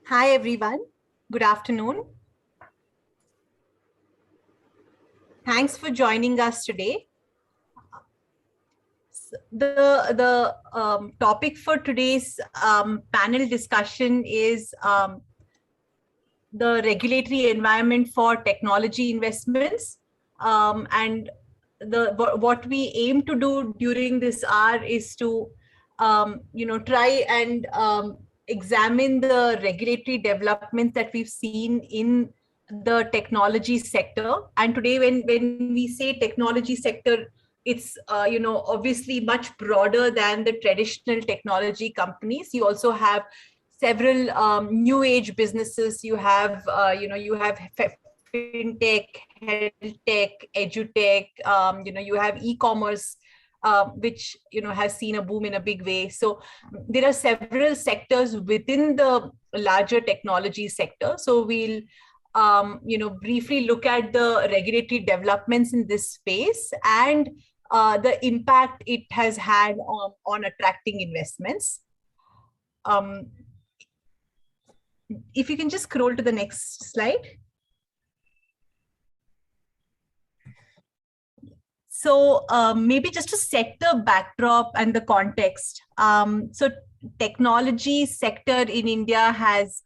Hi, everyone. Good afternoon. Thanks for joining us today. The topic for today's panel discussion is the regulatory environment for technology investments. And what we aim to do during this hour is to try and examine the regulatory developments that we've seen in the technology sector. And today, when we say technology sector, it's obviously much broader than the traditional technology companies. You also have several new age businesses. You have fintech, health tech, edutech. You have e-commerce, which has seen a boom in a big way. So there are several sectors within the larger technology sector. So we'll briefly look at the regulatory developments in this space and the impact it has had on attracting investments. If you can just scroll to the next slide. So maybe just to set the backdrop and the context. So technology sector in India has,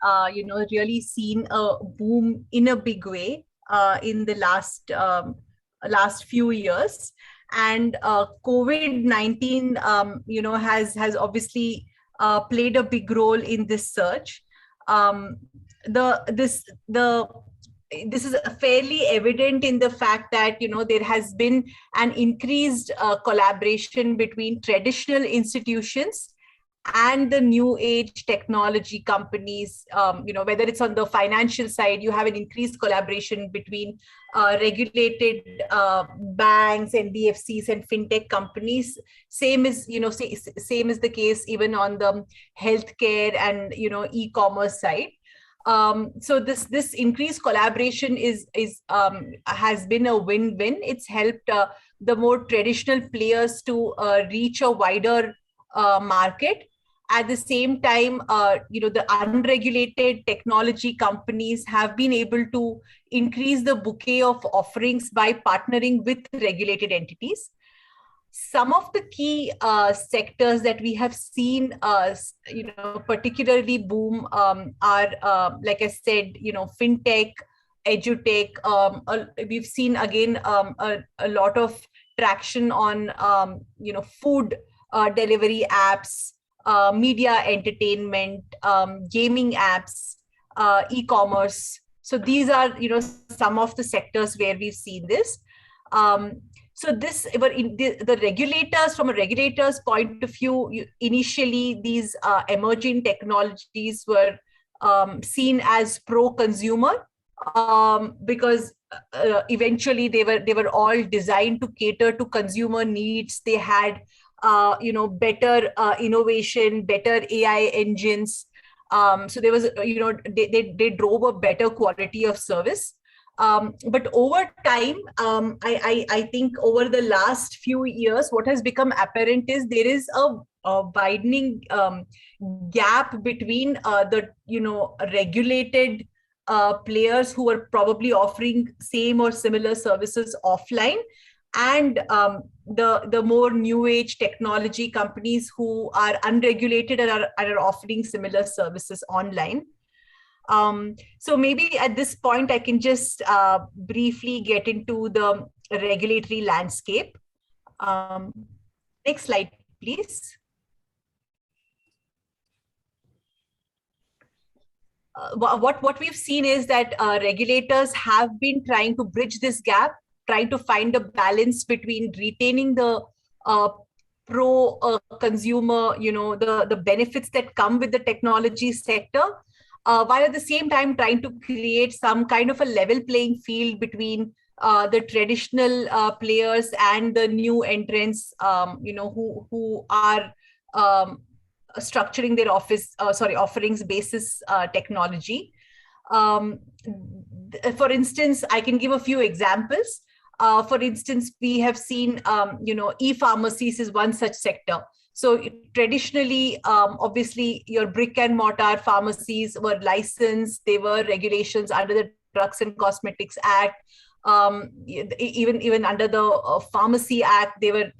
really seen a boom in a big way in the last few years. And COVID-19, has obviously played a big role in this surge. This is fairly evident in the fact that there has been an increased collaboration between traditional institutions and the new age technology companies. Whether it's on the financial side, you have an increased collaboration between regulated banks, NBFCs, and fintech companies. Same is the case even on the healthcare and e-commerce side. So this increased collaboration has been a win-win. It's helped the more traditional players to reach a wider market. At the same time, the unregulated technology companies have been able to increase the bouquet of offerings by partnering with regulated entities. Some of the key sectors that we have seen, particularly boom are, like I said, fintech, edutech. We've seen again a lot of traction on, food delivery apps, media entertainment, gaming apps, e-commerce. So these are, some of the sectors where we've seen this. So the regulators, from a regulator's point of view, initially these emerging technologies were seen as pro-consumer because eventually they were all designed to cater to consumer needs. They had better innovation, better AI engines. So there was they drove a better quality of service. But over time, I think over the last few years, what has become apparent is there is a widening gap between the regulated players who are probably offering same or similar services offline, and the more new age technology companies who are unregulated and are offering similar services online. So maybe at this point, I can just briefly get into the regulatory landscape. Next slide, please. What we've seen is that regulators have been trying to bridge this gap, trying to find a balance between retaining the pro-consumer, the benefits that come with the technology sector, while at the same time trying to create some kind of a level playing field between the traditional players and the new entrants, who are structuring their offerings basis technology. For instance, I can give a few examples. For instance, we have seen, e-pharmacies is one such sector. So traditionally, obviously, your brick and mortar pharmacies were licensed. They were regulations under the Drugs and Cosmetics Act. Even under the Pharmacy Act, there were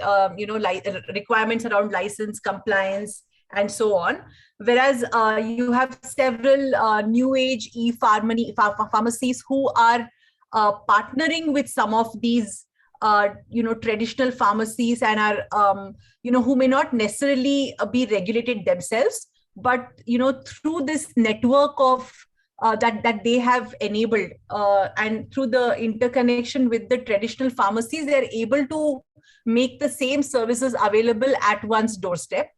requirements around license compliance and so on. Whereas you have several new age pharmacies who are partnering with some of these traditional pharmacies, and are who may not necessarily be regulated themselves, but through this network of that they have enabled, and through the interconnection with the traditional pharmacies, they are able to make the same services available at one's doorstep.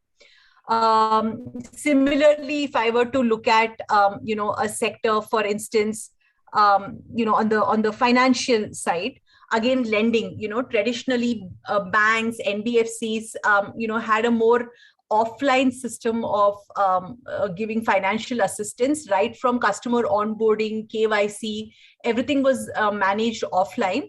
Similarly, if I were to look at a sector, for instance, on the financial side, again, lending, traditionally banks, NBFCs, had a more offline system of giving financial assistance, right from customer onboarding, KYC, everything was managed offline.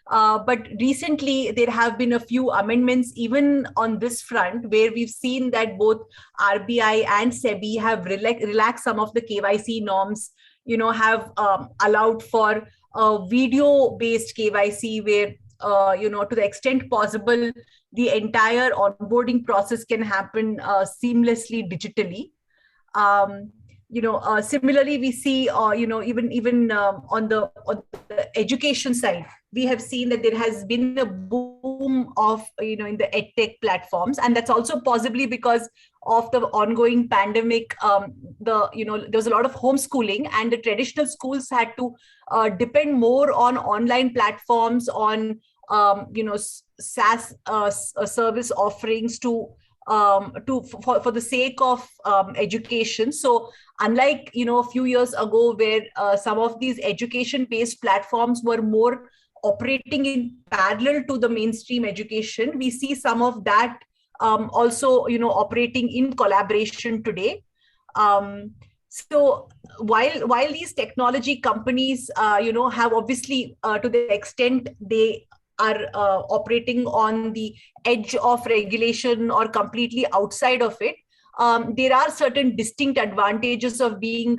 But recently, there have been a few amendments even on this front, where we've seen that both RBI and SEBI have relaxed some of the KYC norms, have allowed for video-based KYC, where, to the extent possible, the entire onboarding process can happen seamlessly digitally. Similarly, we see, even on the education side, we have seen that there has been a boom of, in the edtech platforms, and that's also possibly because of the ongoing pandemic. There was a lot of homeschooling, and the traditional schools had to depend more on online platforms, on SaaS service offerings for the sake of education. So unlike a few years ago, where some of these education-based platforms were more operating in parallel to the mainstream education, we see some of that also operating in collaboration today. So while these technology companies have obviously, to the extent they are operating on the edge of regulation or completely outside of it, there are certain distinct advantages of being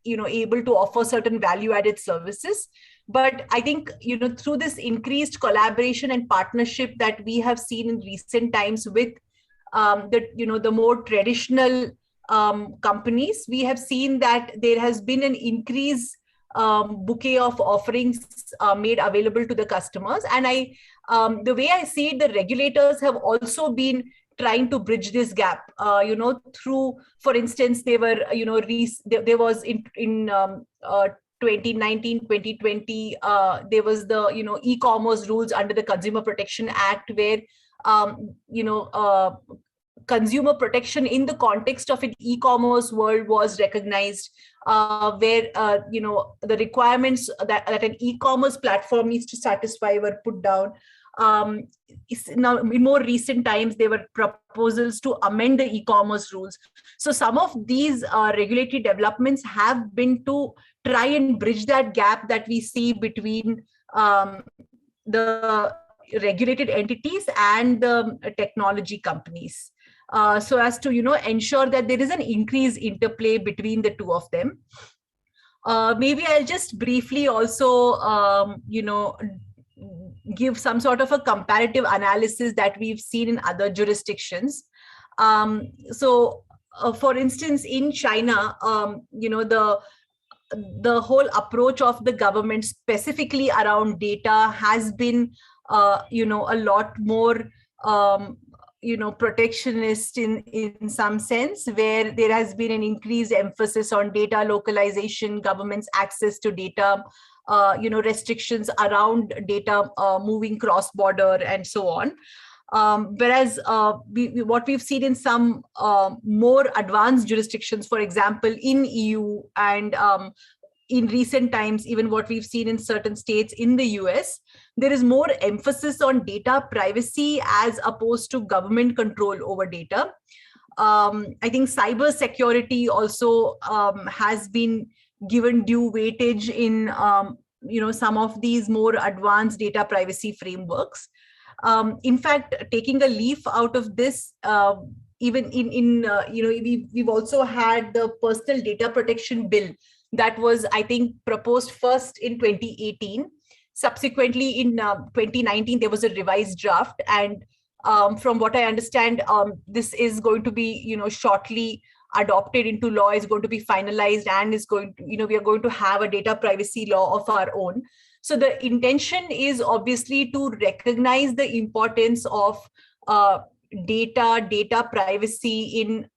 able to offer certain value-added services. But I think through this increased collaboration and partnership that we have seen in recent times with the more traditional companies, we have seen that there has been an increase bouquet of offerings made available to the customers. And the way I see it, the regulators have also been trying to bridge this gap, through, for instance, they were, there was in 2019, 2020, there was the, e-commerce rules under the Consumer Protection Act, where, consumer protection in the context of an e-commerce world was recognized, where the requirements that an e-commerce platform needs to satisfy were put down. Now, in more recent times, there were proposals to amend the e-commerce rules. So some of these regulatory developments have been to try and bridge that gap that we see between the regulated entities and the technology companies. So as to ensure that there is an increased interplay between the two of them. Maybe I'll just briefly also give some sort of a comparative analysis that we've seen in other jurisdictions. So for instance, in China, the whole approach of the government specifically around data has been a lot more protectionist in some sense, where there has been an increased emphasis on data localization, government's access to data, restrictions around data moving cross-border and so on. Whereas what we've seen in some more advanced jurisdictions, for example, in EU, and in recent times, even what we've seen in certain states in the US, there is more emphasis on data privacy as opposed to government control over data. I think cyber security also has been given due weightage in some of these more advanced data privacy frameworks. In fact, taking a leaf out of this, even we've also had the personal data protection bill that was, I think, proposed first in 2018. Subsequently, in 2019, there was a revised draft, and from what I understand, this is going to be, shortly adopted into law, is going to be finalized, and is going to, we are going to have a data privacy law of our own. So the intention is obviously to recognize the importance of data privacy in,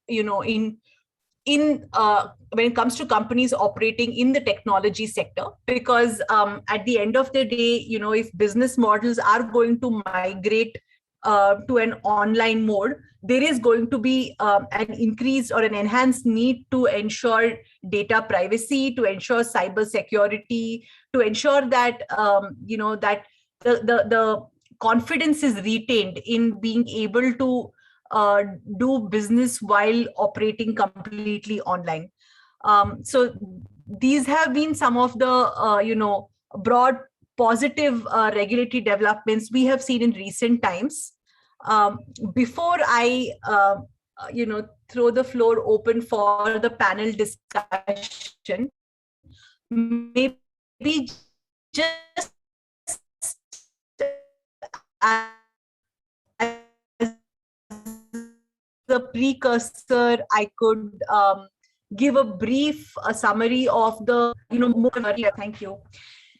when it comes to companies operating in the technology sector, because at the end of the day, if business models are going to migrate to an online mode, there is going to be an increased or an enhanced need to ensure data privacy, to ensure cyber security, to ensure that that the confidence is retained in being able to do business while operating completely online. So these have been some of the broad positive regulatory developments we have seen in recent times. Before I throw the floor open for the panel discussion, maybe just as the precursor, I could give a brief summary of the, more. Thank you.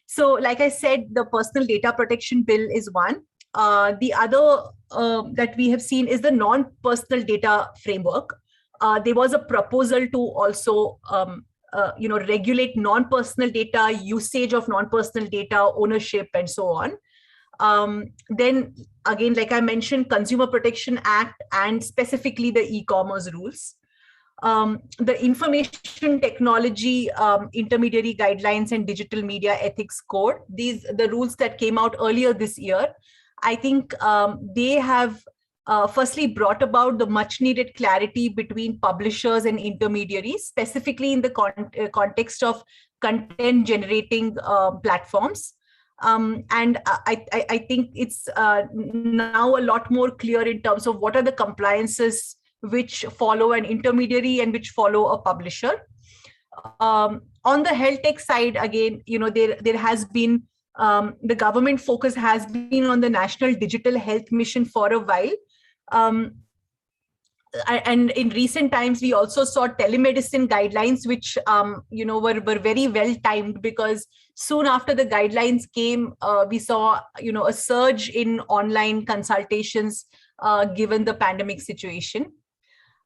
So, like I said, the personal data protection bill is one. The other that we have seen is the non-personal data framework. There was a proposal to also, regulate non-personal data, usage of non-personal data, ownership, and so on. Then again, like I mentioned, Consumer Protection Act and specifically the e-commerce rules. The Information Technology Intermediary Guidelines and Digital Media Ethics Code, the rules that came out earlier this year, I think they have firstly brought about the much needed clarity between publishers and intermediaries, specifically in the context of content generating platforms. And I think it's now a lot more clear in terms of what are the compliances which follow an intermediary and which follow a publisher. On the health tech side, again, there has been the government focus has been on the National Digital Health Mission for a while. And in recent times, we also saw telemedicine guidelines, which were very well timed, because soon after the guidelines came, we saw a surge in online consultations given the pandemic situation.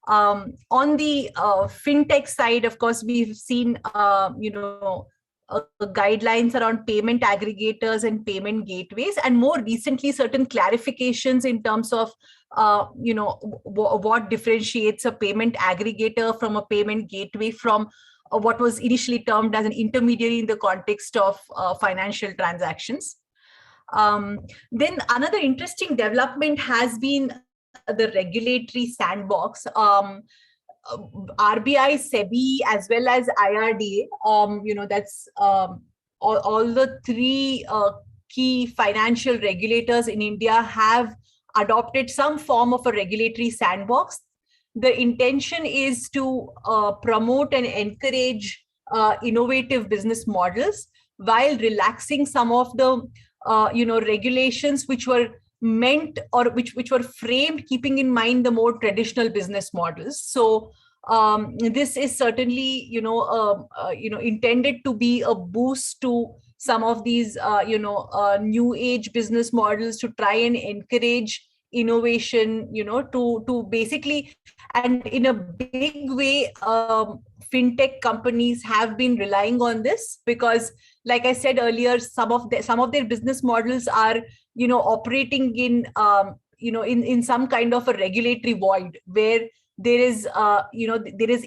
On the fintech side, of course, we've seen guidelines around payment aggregators and payment gateways, and more recently, certain clarifications in terms of what differentiates a payment aggregator from a payment gateway from what was initially termed as an intermediary in the context of financial transactions. Then another interesting development has been the regulatory sandbox. RBI, SEBI, as well as IRDA, that's all the three key financial regulators in India have adopted some form of a regulatory sandbox. The intention is to promote and encourage innovative business models while relaxing some of the regulations which were meant or which were framed keeping in mind the more traditional business models. So this is certainly intended to be a boost to some of these new age business models, to try and encourage innovation, to basically, and in a big way, fintech companies have been relying on this, because like I said earlier, some of their business models are operating in in some kind of a regulatory void, where there is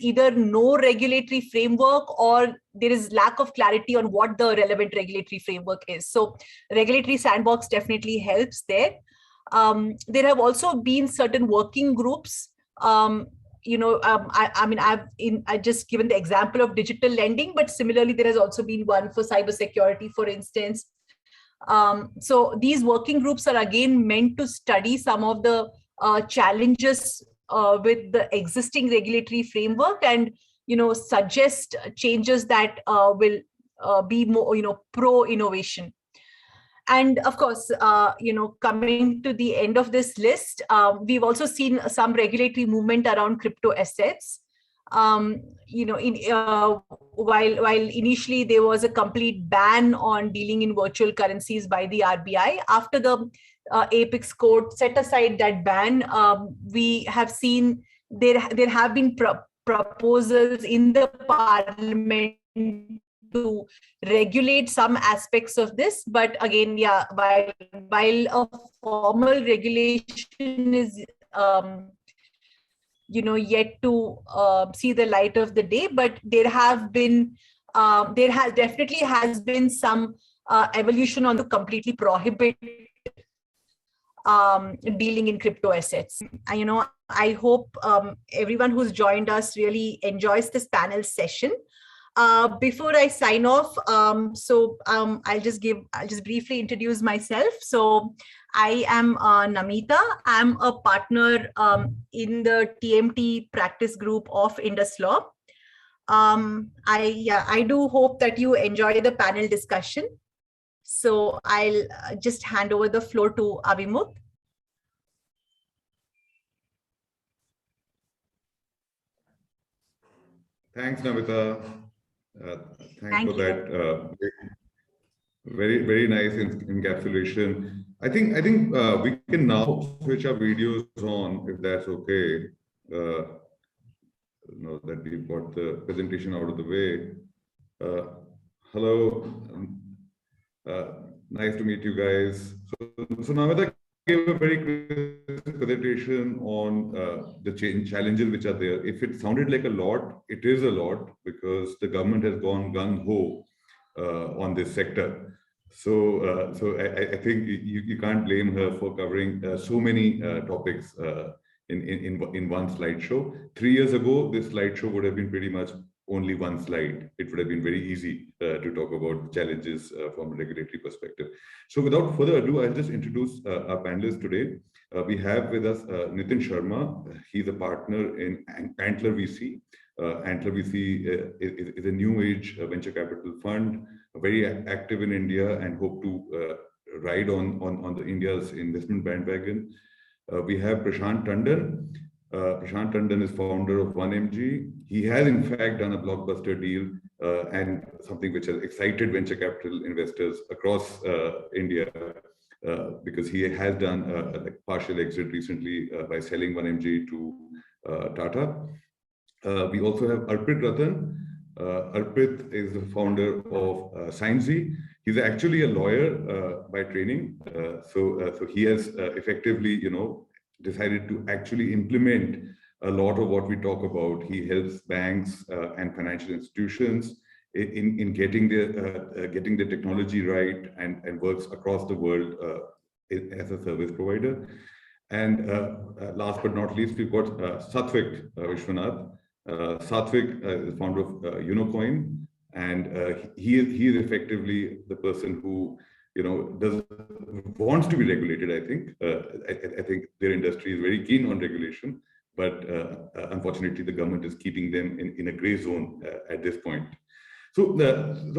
either no regulatory framework or there is lack of clarity on what the relevant regulatory framework is. So regulatory sandbox definitely helps there. There have also been certain working groups. I just given the example of digital lending, but similarly, there has also been one for cybersecurity, for instance. So these working groups are again meant to study some of the challenges with the existing regulatory framework, and suggest changes that will be more pro innovation. And of course, coming to the end of this list, we've also seen some regulatory movement around crypto assets. While initially there was a complete ban on dealing in virtual currencies by the RBI, after the Apex Court set aside that ban, we have seen there have been proposals in the parliament to regulate some aspects of this. But again, while a formal regulation is yet to see the light of the day, but there definitely has been some evolution on to completely prohibit dealing in crypto assets. I hope everyone who's joined us really enjoys this panel session. Before I sign off, I'll just briefly introduce myself. So I am Namita. I'm a partner in the TMT practice group of Indus Law. I do hope that you enjoy the panel discussion. So I'll just hand over the floor to Avimut. Thanks, Namita. Thanks for that very, very nice encapsulation. I think we can now switch our videos on, if that's okay. Now that we've got the presentation out of the way. Hello, nice to meet you guys. So Namita gave a very clear presentation on the challenges which are there. If it sounded like a lot, it is a lot, because the government has gone gung-ho on this sector. So I think you can't blame her for covering so many topics in one slideshow. 3 years ago, this slideshow would have been pretty much only one slide. It would have been very easy to talk about challenges from a regulatory perspective. So without further ado, I'll just introduce our panelists today. We have with us Nitin Sharma. He's a partner in Antler VC. Antler VC is a new age venture capital fund, very active in India, and hope to ride on the India's investment bandwagon. We have Prashant Tandon. Prashant Tandon is founder of 1mg. He has in fact done a blockbuster deal and something which has excited venture capital investors across India, because he has done a partial exit recently by selling 1mg to Tata. We also have Arpit Ratan. Arpit is the founder of Scienzy. He's actually a lawyer by training. So he has effectively, decided to actually implement a lot of what we talk about. He helps banks and financial institutions in getting the technology right, and works across the world as a service provider. And last but not least, we've got Satvik Vishwanath. Satvik is founder of Unocoin, and he is effectively the person who wants to be regulated. I think I think their industry is very keen on regulation, but unfortunately the government is keeping them in a gray zone at this point. So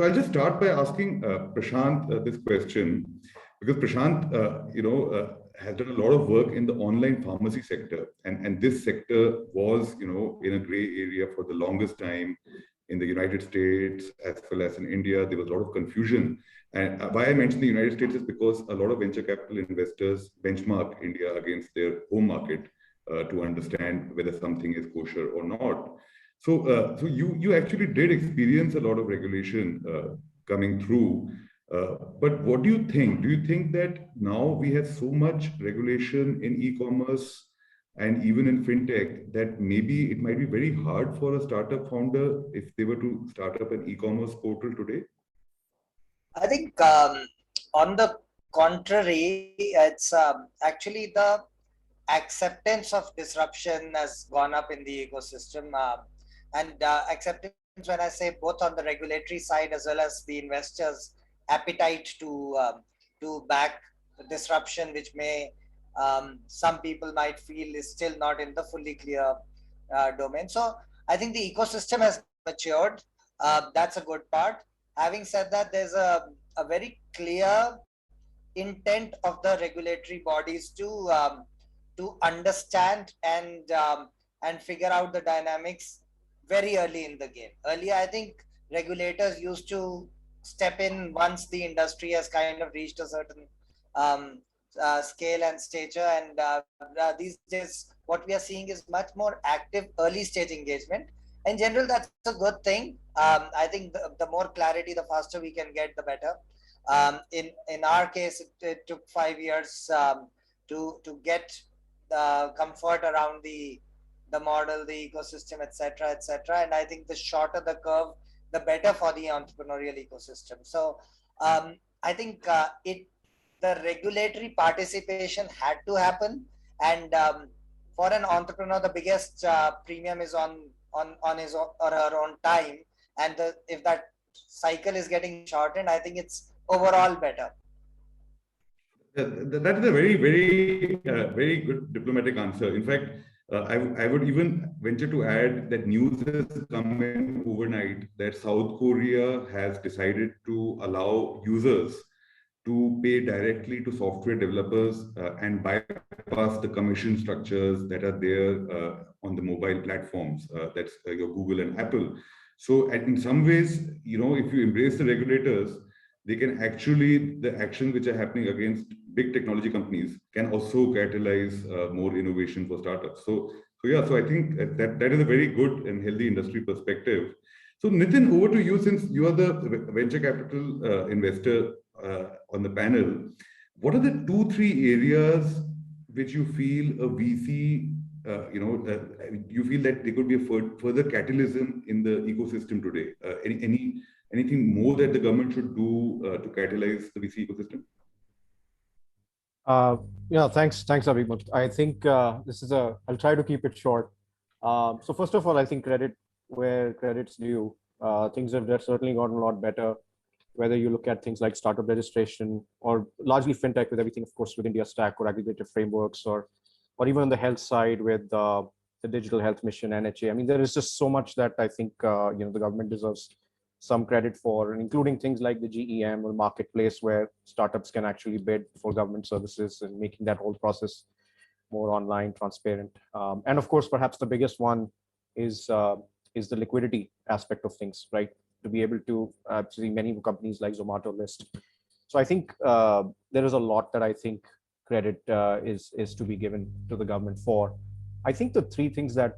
I'll just start by asking Prashant this question, because Prashant has done a lot of work in the online pharmacy sector, and this sector was in a gray area for the longest time in the United States as well as in India. There was a lot of confusion. And why I mention the United States is because a lot of venture capital investors benchmark India against their home market to understand whether something is kosher or not. So you actually did experience a lot of regulation coming through. But what do you think? Do you think that now we have so much regulation in e-commerce and even in fintech that maybe it might be very hard for a startup founder if they were to start up an e-commerce portal today? I think on the contrary, it's actually the acceptance of disruption has gone up in the ecosystem, and acceptance, when I say both on the regulatory side as well as the investors' appetite to to back disruption, which may some people might feel is still not in the fully clear domain. So I think the ecosystem has matured. That's a good part. Having said that, there's a very clear intent of the regulatory bodies to understand and figure out the dynamics very early in the game. Earlier, I think regulators used to step in once the industry has kind of reached a certain scale and stature, and these days what we are seeing is much more active early stage engagement. In general, that's a good thing. I think the more clarity, the faster we can get, the better. In our case, it took 5 years to get the comfort around the model, the ecosystem, etc., etc. And I think the shorter the curve, the better for the entrepreneurial ecosystem. So I think the regulatory participation had to happen, and for an entrepreneur, the biggest premium is on his or her own time, and if that cycle is getting shortened, I think it's overall better. That is a very good diplomatic answer. In fact, I would even venture to add that news has come in overnight that South Korea has decided to allow users to pay directly to software developers and bypass the commission structures that are there on the mobile platforms. That's your Google and Apple. So in some ways, if you embrace the regulators, they can actually, the actions which are happening against big technology companies can also catalyze more innovation for startups. So I think that is a very good and healthy industry perspective. So Nitin, over to you, since you are the venture capital investor on the panel. What are the 2-3 areas which you feel a VC, you feel that there could be a further catalysm in the ecosystem today? Anything more that the government should do to catalyze the VC ecosystem? Yeah, thanks, Abhimut. I think this is I'll try to keep it short. So first of all, I think credit where credit's due. Things have certainly gotten a lot better, whether you look at things like startup registration or largely fintech with everything, of course, with India Stack or aggregator frameworks, or even on the health side with the Digital Health Mission, NHA. I mean, there is just so much that I think the government deserves some credit for, including things like the GEM or marketplace where startups can actually bid for government services and making that whole process more online, transparent. And of course, perhaps the biggest one is the liquidity aspect of things, right? To be able to see many companies like Zomato list. So I think there is a lot that I think credit is to be given to the government for. I think the 3 things that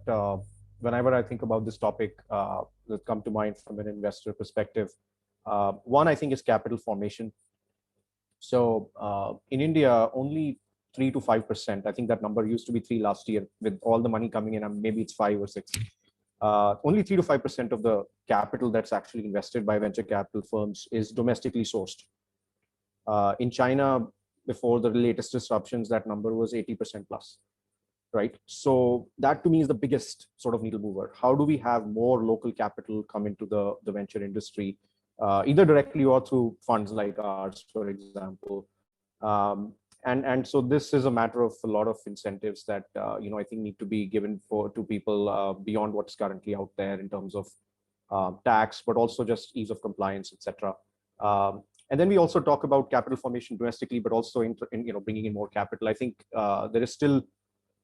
whenever I think about this topic that come to mind from an investor perspective, one I think is capital formation. So in India, only 3 to 5%. I think that number used to be 3 last year. With all the money coming in, and maybe it's 5 or 6. Only 3 to 5% of the capital that's actually invested by venture capital firms is domestically sourced. In China, before the latest disruptions, that number was 80% plus, right? So that to me is the biggest sort of needle mover. How do we have more local capital come into the venture industry, either directly or through funds like ours, for example? And so this is a matter of a lot of incentives that I think need to be given to people beyond what's currently out there in terms of tax, but also just ease of compliance, etc. And then we also talk about capital formation domestically, but also in bringing in more capital. I think there is still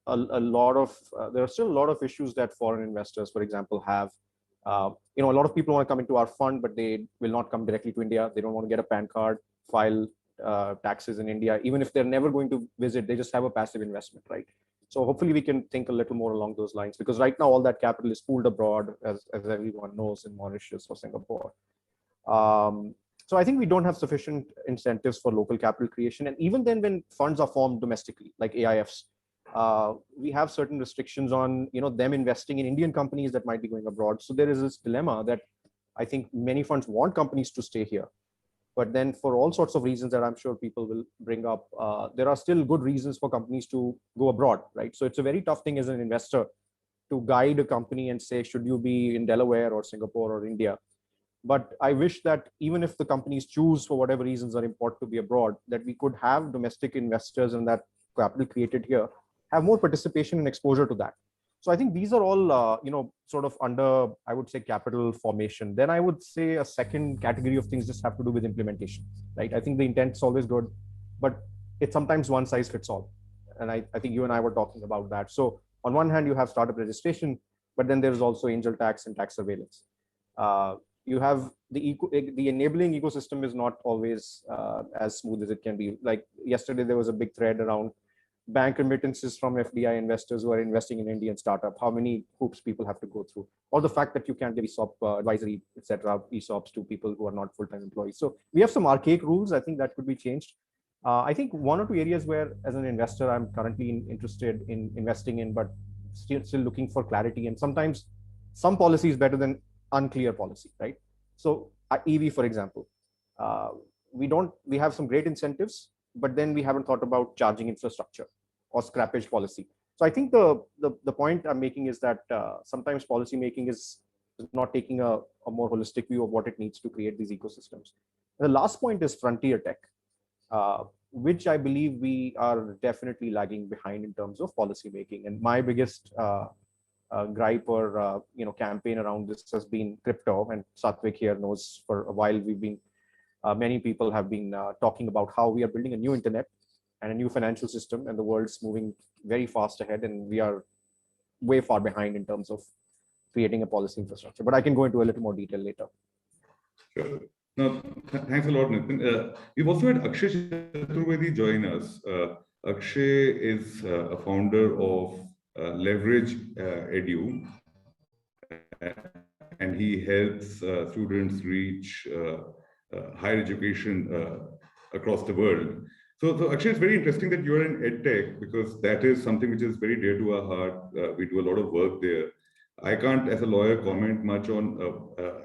a lot of issues that foreign investors, for example, have. A lot of people want to come into our fund, but they will not come directly to India. They don't want to get a PAN card, file taxes in India. Even if they're never going to visit, they just have a passive investment, right? So hopefully we can think a little more along those lines, because right now all that capital is pooled abroad, as everyone knows, in Mauritius or Singapore. So I think we don't have sufficient incentives for local capital creation. And even then, when funds are formed domestically, like AIFs, we have certain restrictions on them investing in Indian companies that might be going abroad. So there is this dilemma that I think many funds want companies to stay here, but then for all sorts of reasons that I'm sure people will bring up, there are still good reasons for companies to go abroad, right? So it's a very tough thing as an investor to guide a company and say, should you be in Delaware or Singapore or India? But I wish that even if the companies choose for whatever reasons are important to be abroad, that we could have domestic investors and that capital created here have more participation and exposure to that. So I think these are all, sort of under, I would say, capital formation. Then I would say a second category of things just have to do with implementation, right? I think the intent is always good, but it's sometimes one size fits all. And I think you and I were talking about that. So on one hand, you have startup registration, but then there's also angel tax and tax surveillance. You have the enabling ecosystem is not always as smooth as it can be. Like yesterday, there was a big thread around bank remittances from FDI investors who are investing in Indian startup, how many hoops people have to go through, or the fact that you can't give ESOP advisory, etc., ESOPs to people who are not full-time employees. So we have some archaic rules. I think that could be changed. I think one or two areas where, as an investor, I'm currently interested in investing in, but still looking for clarity. And sometimes some policy is better than unclear policy, right? So EV, for example, we have some great incentives, but then we haven't thought about charging infrastructure or scrappage policy. So I think the point I'm making is that sometimes policy making is not taking a more holistic view of what it needs to create these ecosystems. And the last point is frontier tech, which I believe we are definitely lagging behind in terms of policy making. And my biggest gripe or campaign around this has been crypto. And Satwik here knows for a while we've been many people have been talking about how we are building a new internet and a new financial system, and the world's moving very fast ahead, and we are way far behind in terms of creating a policy infrastructure. But I can go into a little more detail later. Sure. No, thanks a lot, Nitin. We've also had Akshay Chaturvedi join us. Akshay is a founder of Leverage Edu, and he helps students reach higher education across the world. So actually, it's very interesting that you're in EdTech, because that is something which is very dear to our heart. We do a lot of work there. I can't, as a lawyer, comment much on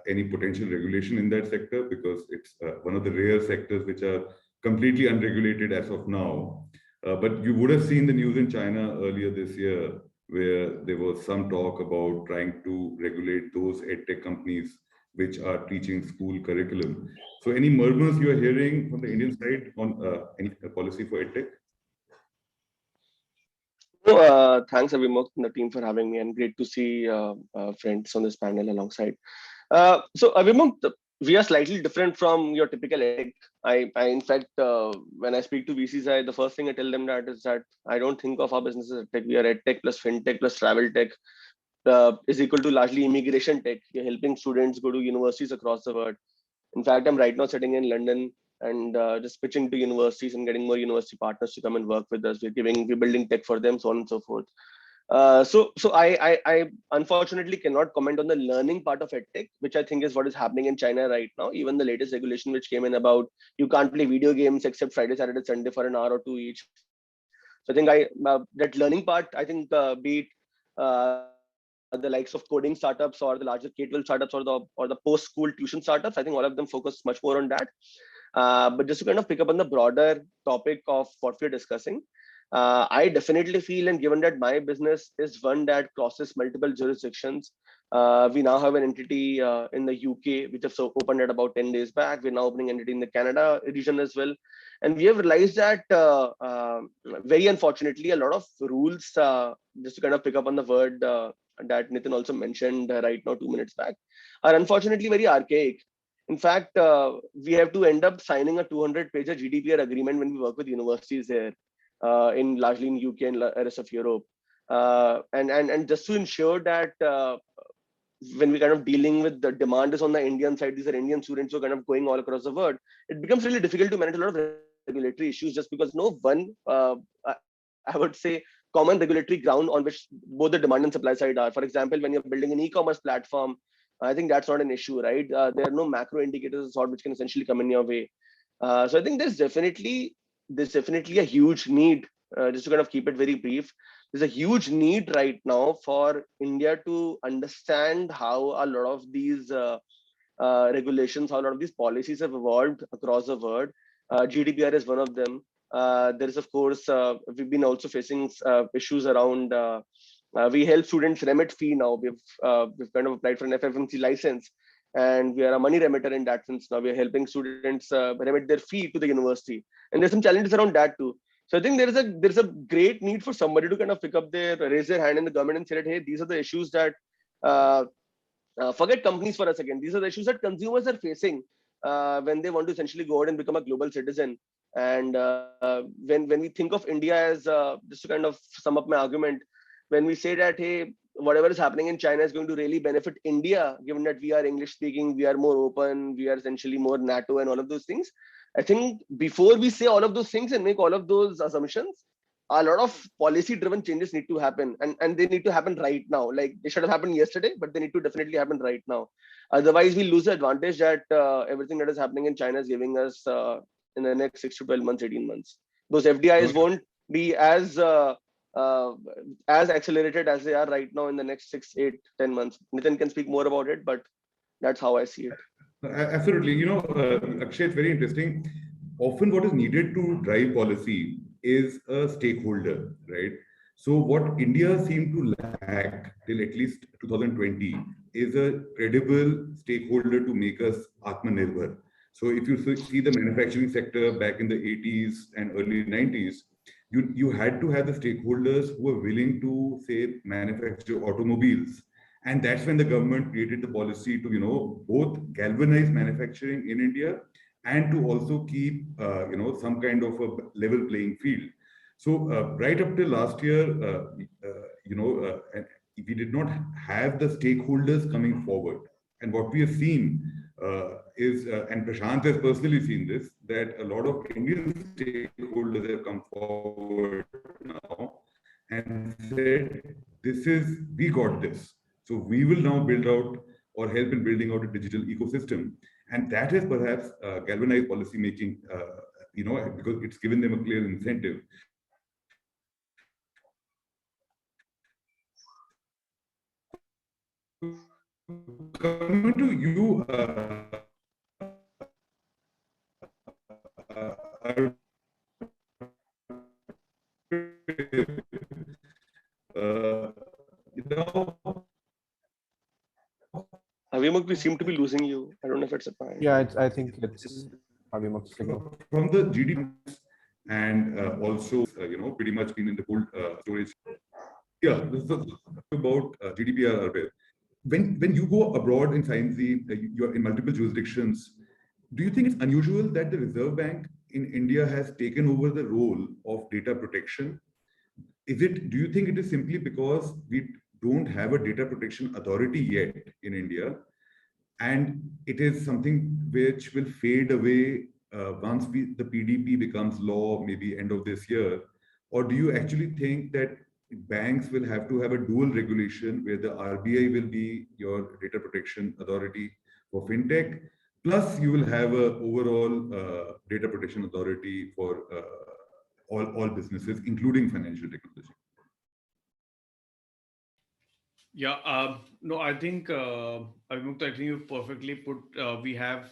any potential regulation in that sector, because it's one of the rare sectors which are completely unregulated as of now. But you would have seen the news in China earlier this year, where there was some talk about trying to regulate those EdTech companies which are teaching school curriculum. So any murmurs you are hearing from the Indian side on any policy for EdTech? Thanks, Avimukh and the team for having me, and great to see friends on this panel alongside. So Avimukh, we are slightly different from your typical EdTech. I in fact, when I speak to VCs, the first thing I tell them is that I don't think of our business as EdTech. We are EdTech plus FinTech plus travel tech. Is equal to largely immigration tech. You're helping students go to universities across the world. In fact, I'm right now sitting in London and just pitching to universities and getting more university partners to come and work with us. We're building tech for them, so on and so forth. So I unfortunately cannot comment on the learning part of EdTech, which I think is what is happening in China right now. Even the latest regulation which came in about you can't play video games except Friday, Saturday, Sunday for an hour or two each. So I think that learning part, I think be it the likes of coding startups or the larger K-12 startups or the post-school tuition startups, I think all of them focus much more on that. But just to kind of pick up on the broader topic of what we're discussing, I definitely feel, and given that my business is one that crosses multiple jurisdictions, we now have an entity in the UK, which has opened at about 10 days back. We're now opening an entity in the Canada region as well. And we have realized that very unfortunately, a lot of rules, just to kind of pick up on the word that Nitin also mentioned right now 2 minutes back, are unfortunately very archaic. In fact, we have to end up signing a 200-page GDPR agreement when we work with universities here, largely in UK and the rest of Europe. And just to ensure that when we're kind of dealing with the demand is on the Indian side, these are Indian students who are kind of going all across the world, it becomes really difficult to manage a lot of regulatory issues just because no one, I would say, common regulatory ground on which both the demand and supply side are. For example, when you're building an e-commerce platform, I think that's not an issue, right? There are no macro indicators of sort which can essentially come in your way. So I think there's definitely a huge need, just to kind of keep it very brief, there's a huge need right now for India to understand how a lot of these regulations, how a lot of these policies have evolved across the world. GDPR is one of them. There is, of course, we've been also facing issues around, we help students remit fee now. We've kind of applied for an FFMC license. and we are a money remitter in that sense. Now we are helping students remit their fee to the university, and there's some challenges around that too. So I think there's a great need for somebody to kind of raise their hand in the government and say that, hey, these are the issues that uh, forget companies for a second. These are the issues that consumers are facing when they want to essentially go out and become a global citizen. And when we think of India as just to kind of sum up my argument, when we say that, hey, whatever is happening in China is going to really benefit India, given that we are English speaking, we are more open, we are essentially more NATO and all of those things. I think before we say all of those things and make all of those assumptions, a lot of policy driven changes need to happen, and they need to happen right now. Like they should have happened yesterday, but they need to definitely happen right now. Otherwise we lose the advantage that everything that is happening in China is giving us in the next 6 to 12 months, 18 months. Those FDIs won't be uh, as accelerated as they are right now in the next 6, 8, 10 months. Nitin can speak more about it, but that's how I see it. Absolutely. Akshay, it's very interesting. Often what is needed to drive policy is a stakeholder, right? So what India seemed to lack till at least 2020 is a credible stakeholder to make us Atmanirbhar. So if you see the manufacturing sector back in the 80s and early 90s, you had to have the stakeholders who were willing to, say, manufacture automobiles. And that's when the government created the policy to, both galvanize manufacturing in India and to also keep, some kind of a level playing field. So right up till last year, we did not have the stakeholders coming forward. And what we have seen is, and Prashant has personally seen this, that a lot of Indian stakeholders have come forward now and said, we got this. So we will now build out or help in building out a digital ecosystem. And that has perhaps galvanized policy making, because it's given them a clear incentive. Coming to you, Avimukh, we seem to be losing you. I don't know if it's a point. Yeah, I think it's Avimukh's signal. From the GDP and also, pretty much been in the cold storage. Yeah, this is about GDPR. When you go abroad in science, you're in multiple jurisdictions. Do you think it's unusual that the Reserve Bank in India has taken over the role of data protection? Do you think it is simply because we don't have a data protection authority yet in India, and it is something which will fade away once the PDP becomes law, maybe end of this year? Or do you actually think that banks will have to have a dual regulation where the RBI will be your data protection authority for fintech, plus you will have a overall data protection authority for all businesses, including financial technology? Yeah, no, I think, Avimukh, I think you've perfectly put, we have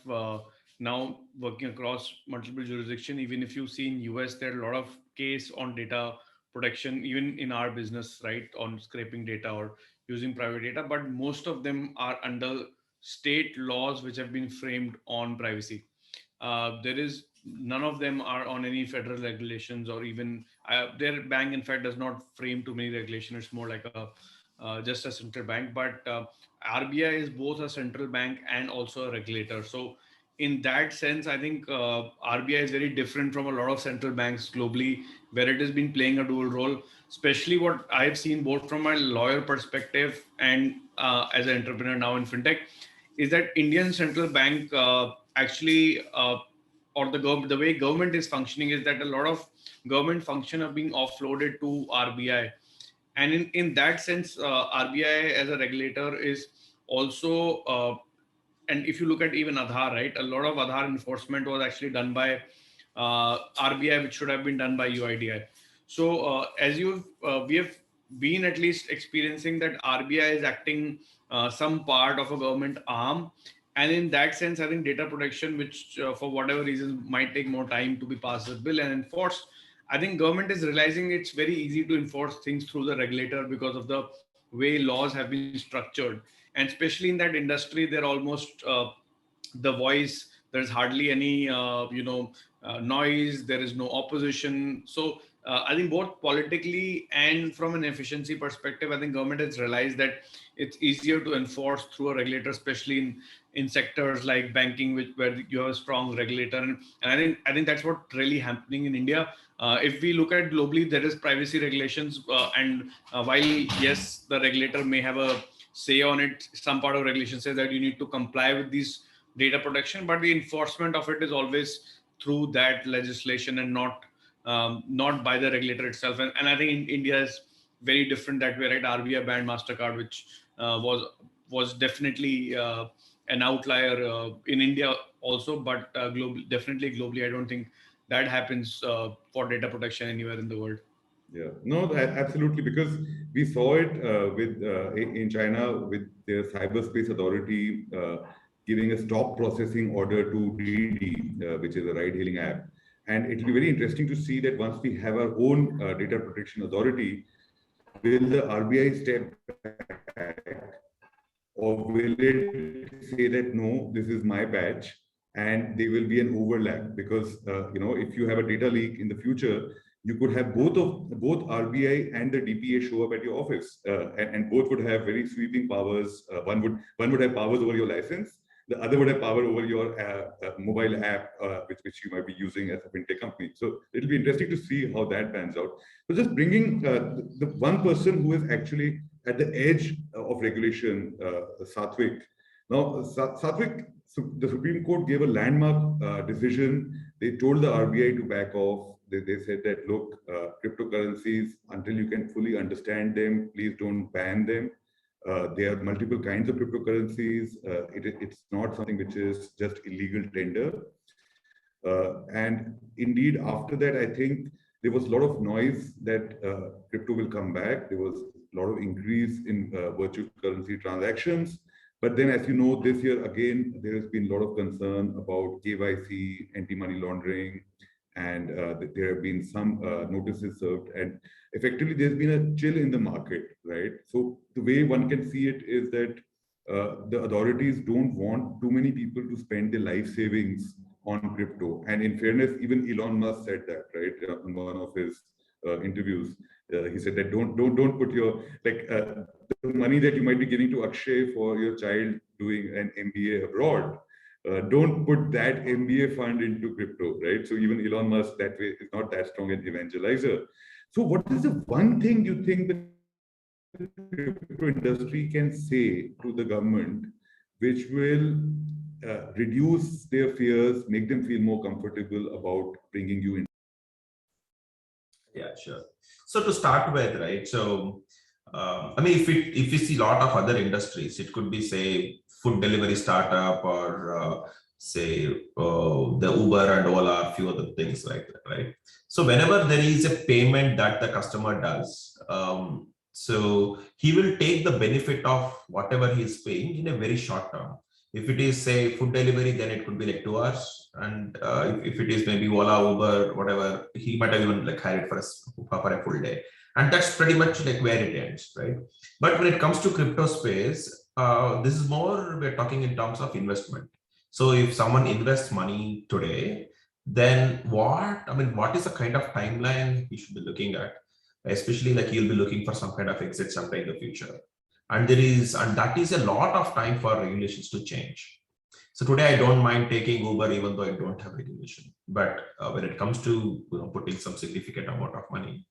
now working across multiple jurisdictions. Even if you see in US, there are a lot of case on data protection, even in our business, right, on scraping data or using private data, but most of them are under state laws which have been framed on privacy. None of them are on any federal regulations, or even their bank, in fact, does not frame too many regulations. It's more like just a central bank, but RBI is both a central bank and also a regulator. So in that sense, I think RBI is very different from a lot of central banks globally, where it has been playing a dual role. Especially what I've seen both from a lawyer perspective and as an entrepreneur now in fintech, is that Indian central bank actually, or the way government is functioning, is that a lot of government function are being offloaded to RBI. And in that sense, RBI as a regulator is also, and if you look at even Aadhaar, right, a lot of Aadhaar enforcement was actually done by RBI, which should have been done by UIDAI. So we have been at least experiencing that RBI is acting some part of a government arm. And in that sense, I think data protection, which for whatever reasons might take more time to be passed as bill and enforced, I think government is realizing it's very easy to enforce things through the regulator because of the way laws have been structured, and especially in that industry, they're almost the voice. There's hardly any noise. There is no opposition. So I think both politically and from an efficiency perspective, I think government has realized that it's easier to enforce through a regulator, especially in sectors like banking, where you have a strong regulator. And I think that's what really happening in India. If we look at globally, there is privacy regulations, and while yes, the regulator may have a say on it, some part of regulation says that you need to comply with these data protection, but the enforcement of it is always through that legislation and not by the regulator itself. And I think in India is very different that way, right? RBI banned Mastercard, which was definitely an outlier in India also, but definitely globally, I don't think that happens for data protection anywhere in the world. Yeah, no, absolutely, because we saw it in China with their cyberspace authority giving a stop processing order to Didi, which is a ride-hailing app. And it will be very interesting to see that once we have our own data protection authority, will the RBI step back, or will it say that no, this is my patch, and there will be an overlap? Because if you have a data leak in the future, you could have both RBI and the DPA show up at your office, and both would have very sweeping powers. One would have powers over your license. The other would have power over your mobile app, which you might be using as a fintech company. So it'll be interesting to see how that pans out. So just bringing the one person who is actually at the edge of regulation, Sathvik. Now, Sathvik, so the Supreme Court gave a landmark decision. They told the RBI to back off. They said that, look, cryptocurrencies, until you can fully understand them, please don't ban them. There are multiple kinds of cryptocurrencies. It's not something which is just illegal tender. And indeed, after that, I think there was a lot of noise that crypto will come back. There was a lot of increase in virtual currency transactions. But then, as you know, this year, again, there has been a lot of concern about KYC, anti-money laundering, and there have been some notices served. And effectively, there's been a chill in the market, right? So the way one can see it is that the authorities don't want too many people to spend their life savings on crypto. And in fairness, even Elon Musk said that, right, in one of his interviews. He said that don't put your the money that you might be giving to Akshay for your child doing an MBA abroad. Don't put that MBA fund into crypto, right? So even Elon Musk that way is not that strong an evangelizer. So what is the one thing you think the crypto industry can say to the government which will reduce their fears, make them feel more comfortable about bringing you in? Yeah, sure. So to start with, right? So I mean, if you see a lot of other industries, it could be, say, food delivery startup, or say the Uber and Ola, a few other things like that, right? So whenever there is a payment that the customer does, so he will take the benefit of whatever he is paying in a very short term. If it is, say, food delivery, then it could be like 2 hours. And if it is maybe Ola, Uber, whatever, he might have even like hired for a full day. And that's pretty much like where it ends, right? But when it comes to crypto space, this is more, we're talking in terms of investment. So if someone invests money today, then what is the kind of timeline you should be looking at? Especially like you'll be looking for some kind of exit sometime in the future. And that is a lot of time for regulations to change. So today I don't mind taking Uber even though I don't have regulation. But when it comes to putting some significant amount of money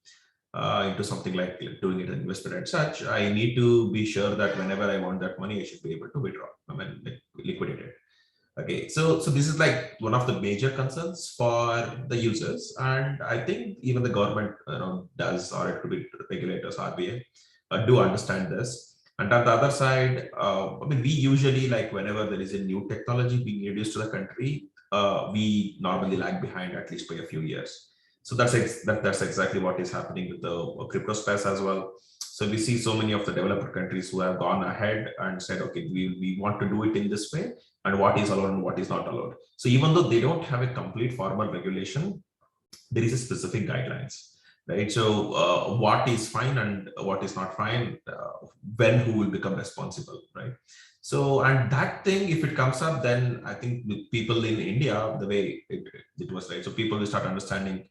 into something like doing it as investment and such, I need to be sure that whenever I want that money, I should be able to withdraw, liquidate it. Okay, so this is like one of the major concerns for the users, and I think even the government does, or it could be regulators, RBI, do understand this. And on the other side, we usually, like, whenever there is a new technology being introduced to the country, we normally lag behind at least by a few years. So that's exactly what is happening with the crypto space as well. So we see so many of the developer countries who have gone ahead and said, okay, we want to do it in this way, and what is allowed and what is not allowed. So even though they don't have a complete formal regulation, there is a specific guidelines. right? So what is fine and what is not fine, when who will become responsible, right? So, and that thing, if it comes up, then I think with people in India, the way it was, right? So people will start understanding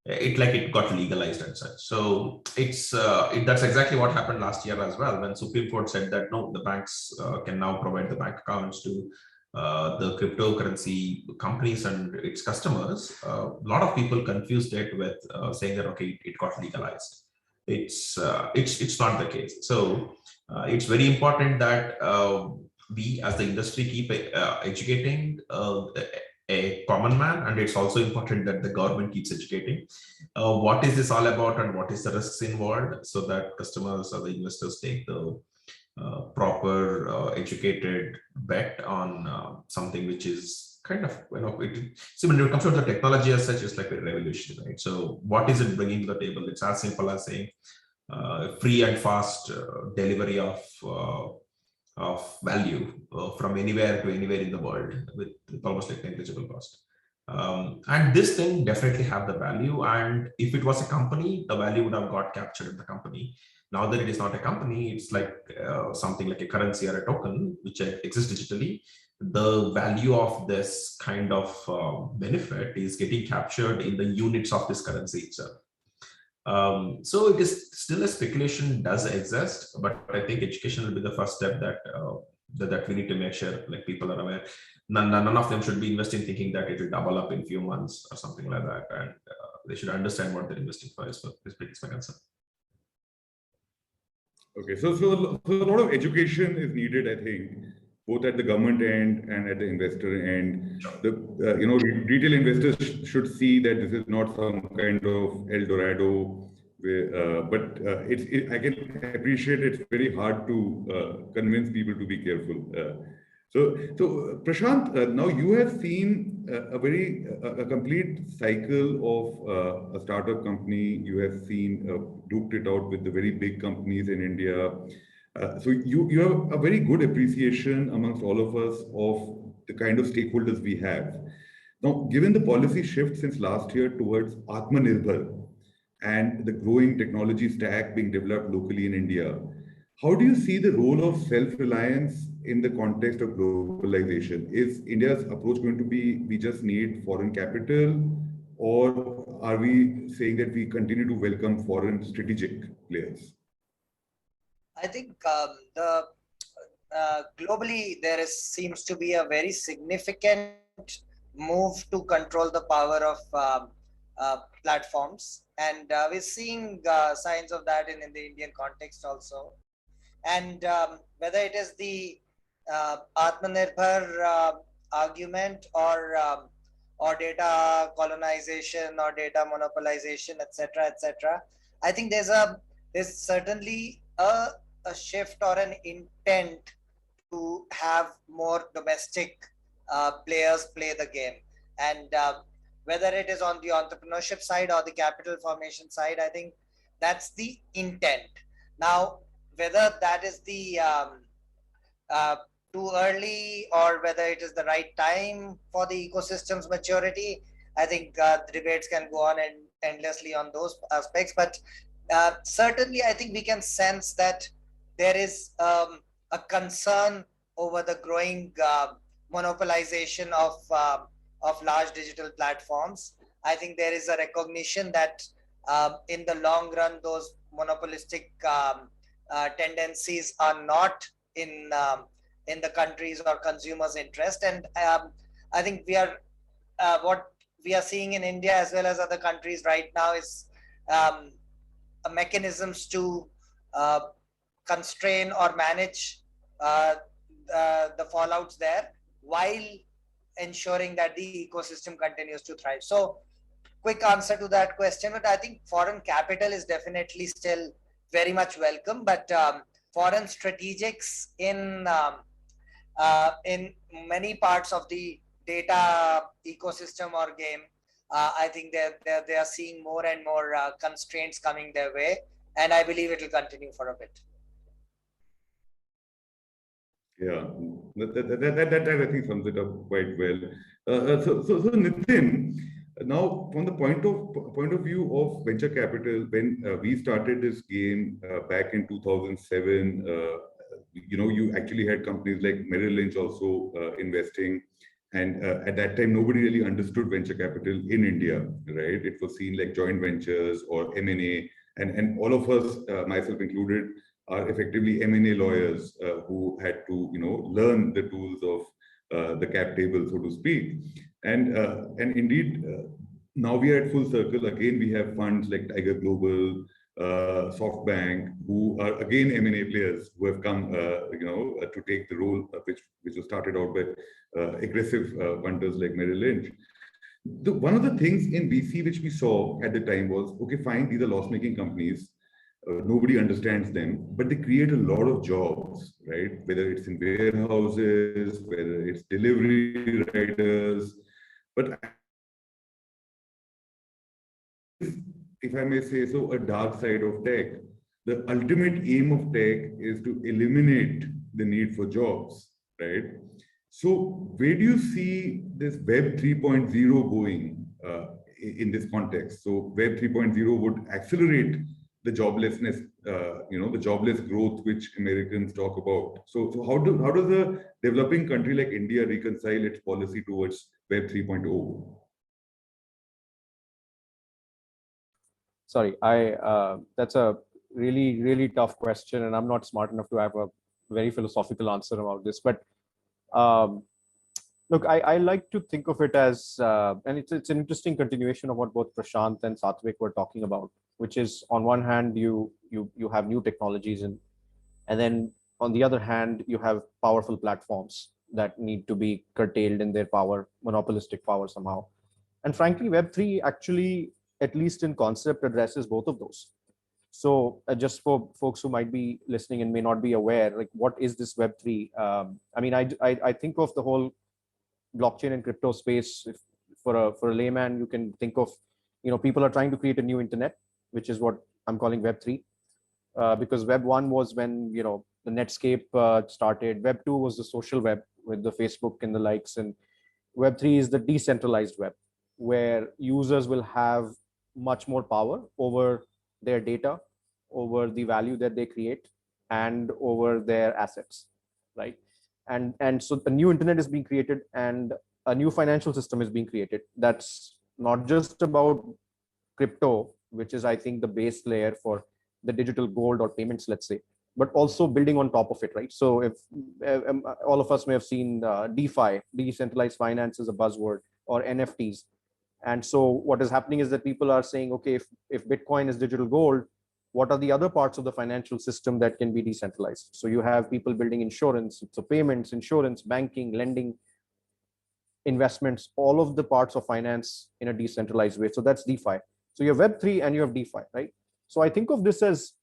it, like it got legalized and such. So it's that's exactly what happened last year as well, when Supreme Court said that no, the banks can now provide the bank accounts to the cryptocurrency companies and its customers. A lot of people confused it with saying that okay, it got legalized. It's not the case. So it's very important that we as the industry keep educating a common man, and it's also important that the government keeps educating what is this all about and what is the risks involved, so that customers or the investors take the proper educated bet on something which is kind of, see, when it comes to the technology as such, it's like a revolution, right? So what is it bringing to the table? It's as simple as saying free and fast delivery of value from anywhere to anywhere in the world with almost like negligible cost. And this thing definitely have the value. And if it was a company, the value would have got captured in the company. Now that it is not a company, it's like something like a currency or a token which exists digitally. The value of this kind of benefit is getting captured in the units of this currency itself. So it is still a speculation does exist, but I think education will be the first step that that we need to make sure like people are aware. None of them should be investing thinking that it will double up in few months or something like that, and they should understand what they're investing for. Is my concern. Okay, so a lot of education is needed, I think, both at the government end and at the investor end. The retail investors should see that this is not some kind of El Dorado, but I can appreciate it's very hard to convince people to be careful. So Prashant, now you have seen a complete cycle of a startup company. You have seen duked it out with the very big companies in India. So you have a very good appreciation amongst all of us of the kind of stakeholders we have. Now, given the policy shift since last year towards Atmanirbhar and the growing technology stack being developed locally in India, how do you see the role of self-reliance in the context of globalization? Is India's approach going to be, we just need foreign capital, or are we saying that we continue to welcome foreign strategic players? I think globally there seems to be a very significant move to control the power of platforms, and we're seeing signs of that in the Indian context also. And whether it is the Atmanirbhar argument or data colonization or data monopolization, etc., I think there's certainly a shift or an intent to have more domestic players play the game. And whether it is on the entrepreneurship side or the capital formation side, I think that's the intent. Now, whether that is the too early or whether it is the right time for the ecosystem's maturity, I think the debates can go on endlessly on those aspects. But certainly, I think we can sense that there is a concern over the growing monopolization of large digital platforms. I think there is a recognition that in the long run, those monopolistic tendencies are not in the country's or consumers' interest. And I think what we are seeing in India as well as other countries right now is mechanisms to constrain or manage the fallouts there while ensuring that the ecosystem continues to thrive. So, quick answer to that question, but I think foreign capital is definitely still very much welcome, but foreign strategics in many parts of the data ecosystem or game, I think they are seeing more and more constraints coming their way, and I believe it will continue for a bit. Yeah, that I think sums it up quite well. So Nitin, Now, from the point of view of venture capital, when we started this game back in 2007, you actually had companies like Merrill Lynch also investing, and at that time, nobody really understood venture capital in India, right? It was seen like joint ventures or M&A, and all of us, myself included, are effectively M&A lawyers who had to, learn the tools of the cap table, so to speak. And indeed, now we are at full circle. Again, we have funds like Tiger Global, SoftBank, who are again M&A players who have come, to take the role which was started out by aggressive funders like Merrill Lynch. One of the things in VC which we saw at the time was, okay, fine, these are loss-making companies. Nobody understands them, but they create a lot of jobs, right? Whether it's in warehouses, whether it's delivery riders. But if I may say so, a dark side of tech. The ultimate aim of tech is to eliminate the need for jobs, right? So where do you see this Web 3.0 going in this context? So Web 3.0 would accelerate the joblessness, the jobless growth which Americans talk about. So how does a developing country like India reconcile its policy towards Web 3.0? Sorry, that's a really tough question, and I'm not smart enough to have a very philosophical answer about this. But look, I like to think of it as, and it's an interesting continuation of what both Prashant and Satvik were talking about, which is on one hand you have new technologies, and then on the other hand you have powerful platforms that need to be curtailed in their power, monopolistic power somehow. And frankly, Web3 actually, at least in concept, addresses both of those. So just for folks who might be listening and may not be aware, like what is this Web3? I mean, I think of the whole blockchain and crypto space. For a layman, you can think of, people are trying to create a new internet, which is what I'm calling Web3. Because Web 1 was when, the Netscape started. Web 2 was the social web with the Facebook and the likes. And Web 3 is the decentralized web, where users will have much more power over their data, over the value that they create, and over their assets, right? And so the new internet is being created, and a new financial system is being created. That's not just about crypto, which is, I think, the base layer for the digital gold or payments, let's say, but also building on top of it, right? So if all of us may have seen DeFi, decentralized finance, is a buzzword, or NFTs. And so what is happening is that people are saying, okay, if Bitcoin is digital gold, what are the other parts of the financial system that can be decentralized? So you have people building insurance, so payments, insurance, banking, lending, investments, all of the parts of finance in a decentralized way. So that's DeFi. So you have Web3 and you have DeFi, right? So I think of this as,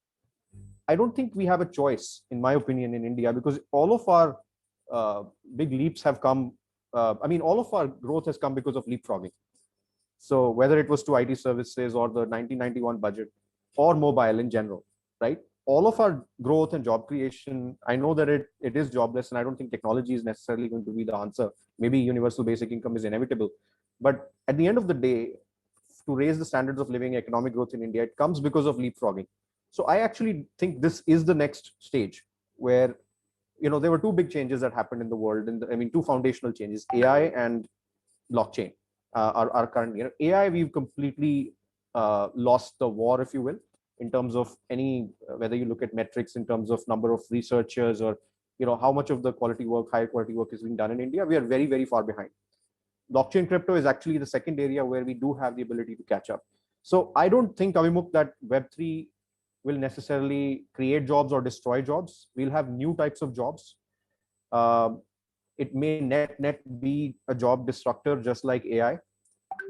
I don't think we have a choice, in my opinion, in India, because all of our big leaps have come. All of our growth has come because of leapfrogging. So whether it was to IT services or the 1991 budget or mobile in general, right? All of our growth and job creation, I know that it is jobless, and I don't think technology is necessarily going to be the answer. Maybe universal basic income is inevitable. But at the end of the day, to raise the standards of living, economic growth in India, it comes because of leapfrogging. So I actually think this is the next stage where, there were two big changes that happened in the world. Two foundational changes, AI and blockchain. Our current, AI, we've completely lost the war, if you will, in terms of whether you look at metrics in terms of number of researchers, or how much of the higher quality work is being done in India. We are very, very far behind. Blockchain crypto is actually the second area where we do have the ability to catch up. So I don't think, Avimukh, that Web3 will necessarily create jobs or destroy jobs. We'll have new types of jobs. It may net be a job disruptor, just like AI.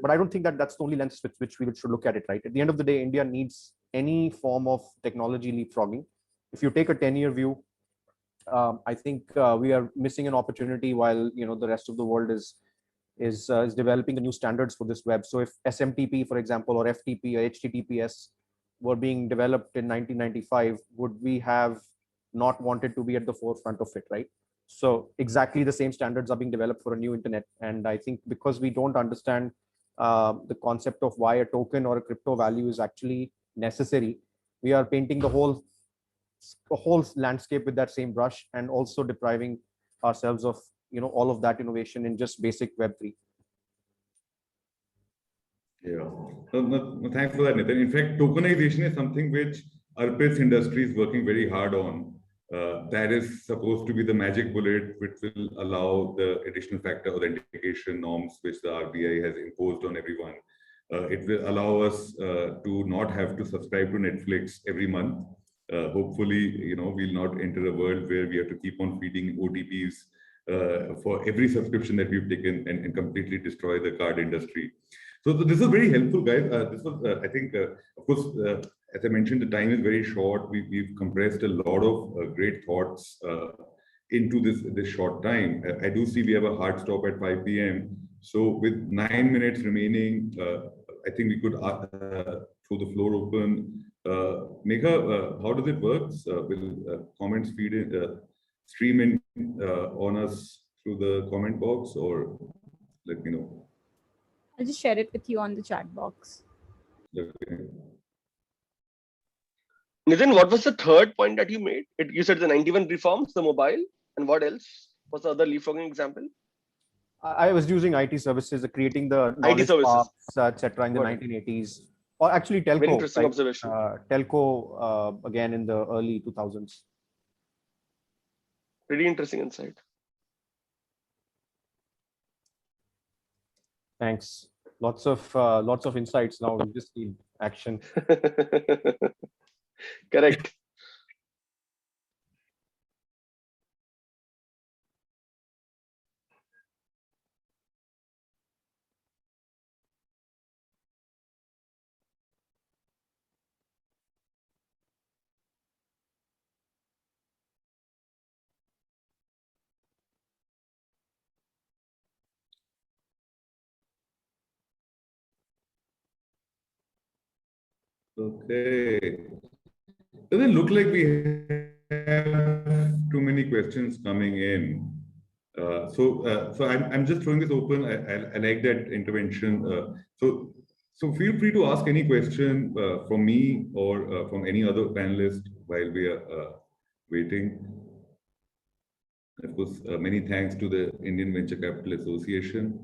But I don't think that that's the only lens with which we should look at it, right? At the end of the day, India needs any form of technology leapfrogging. If you take a 10-year view, I think we are missing an opportunity while the rest of the world is developing the new standards for this web. So if SMTP, for example, or FTP or HTTPS were being developed in 1995, would we have not wanted to be at the forefront of it, right? So exactly the same standards are being developed for a new internet. And I think because we don't understand the concept of why a token or a crypto value is actually necessary, we are painting the whole landscape with that same brush, and also depriving ourselves of all of that innovation in just basic Web3. Yeah, no, thanks for that, Nitin. In fact, tokenization is something which Arpit's industry is working very hard on. That is supposed to be the magic bullet which will allow the additional factor authentication norms which the RBI has imposed on everyone. It will allow us to not have to subscribe to Netflix every month. Hopefully, we'll not enter a world where we have to keep on feeding OTPs for every subscription that we've taken and completely destroy the card industry. So this is very helpful, guys. This was, I think, of course, as I mentioned, the time is very short. We've compressed a lot of great thoughts into this short time. I do see we have a hard stop at 5 p.m. So with 9 minutes remaining, I think we could throw the floor open. Megha, how does it work? Will comments feed in, stream in on us through the comment box, or let me know? I'll just share it with you on the chat box. Okay. Nitin, what was the third point that you made? You said the 91 reforms, the mobile, and what else? What's the other leapfrogging example? I was using IT services, creating the IT services, etc. in the 1980s, or actually telco. Very interesting observation. Telco again in the early 2000s. Pretty interesting insight. Thanks. Lots of insights. Now we just need action. Correct. Okay. Doesn't look like we have too many questions coming in. So I'm just throwing this open. I like that intervention. So feel free to ask any question from me or from any other panelist while we are waiting. Of course, many thanks to the Indian Venture Capital Association,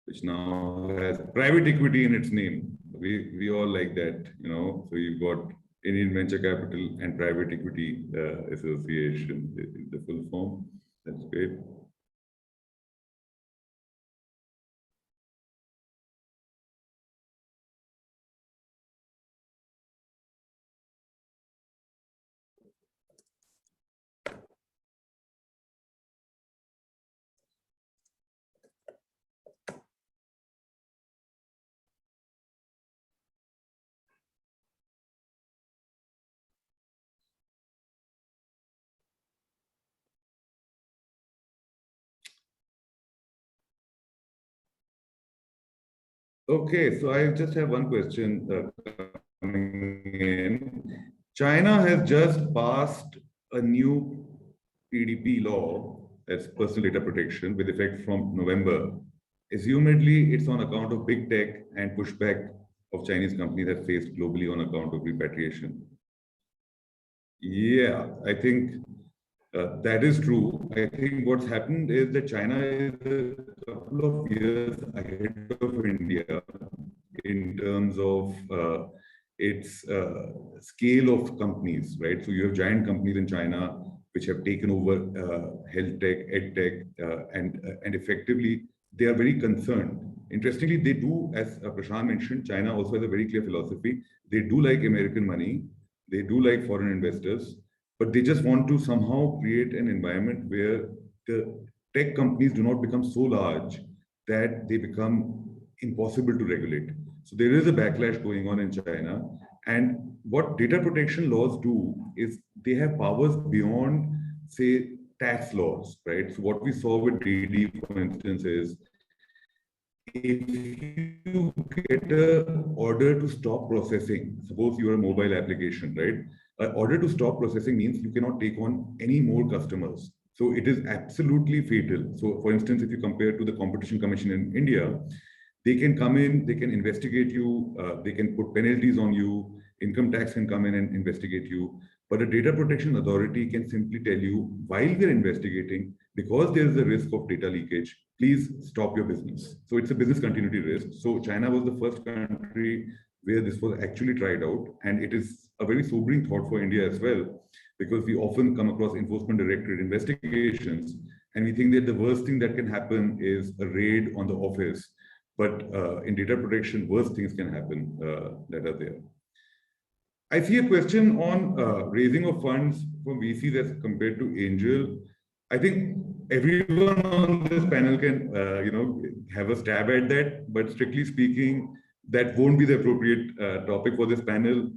which now has private equity in its name. We all like that, So you've got Indian Venture Capital and Private Equity Association, the full form. That's great. Okay, so I just have one question coming in. China has just passed a new PDP law, that's personal data protection, with effect from November. Assumedly, it's on account of big tech and pushback of Chinese companies that faced globally on account of repatriation. Yeah, I think that is true. I think what's happened is that China is a couple of years ahead of India in terms of its scale of companies, right? So you have giant companies in China which have taken over health tech, ed tech, and effectively they are very concerned. Interestingly, they do, as Prashant mentioned, China also has a very clear philosophy. They do like American money, they do like foreign investors, but they just want to somehow create an environment where the tech companies do not become so large that they become impossible to regulate. So there is a backlash going on in China. And what data protection laws do is they have powers beyond, say, tax laws, right? So what we saw with DD, for instance, is if you get an order to stop processing, suppose you're a mobile application, right? An order to stop processing means you cannot take on any more customers. So it is absolutely fatal. So for instance, if you compare to the Competition Commission in India, They can come in, they can investigate you, they can put penalties on you, income tax can come in and investigate you. But a data protection authority can simply tell you, while we're investigating, because there is a risk of data leakage, please stop your business. So it's a business continuity risk. So China was the first country where this was actually tried out. And it is a very sobering thought for India as well, because we often come across enforcement directorate investigations, and we think that the worst thing that can happen is a raid on the office. But in data protection, worse things can happen that are there. I see a question on raising of funds from VCs as compared to angel. I think everyone on this panel can, have a stab at that. But strictly speaking, that won't be the appropriate topic for this panel.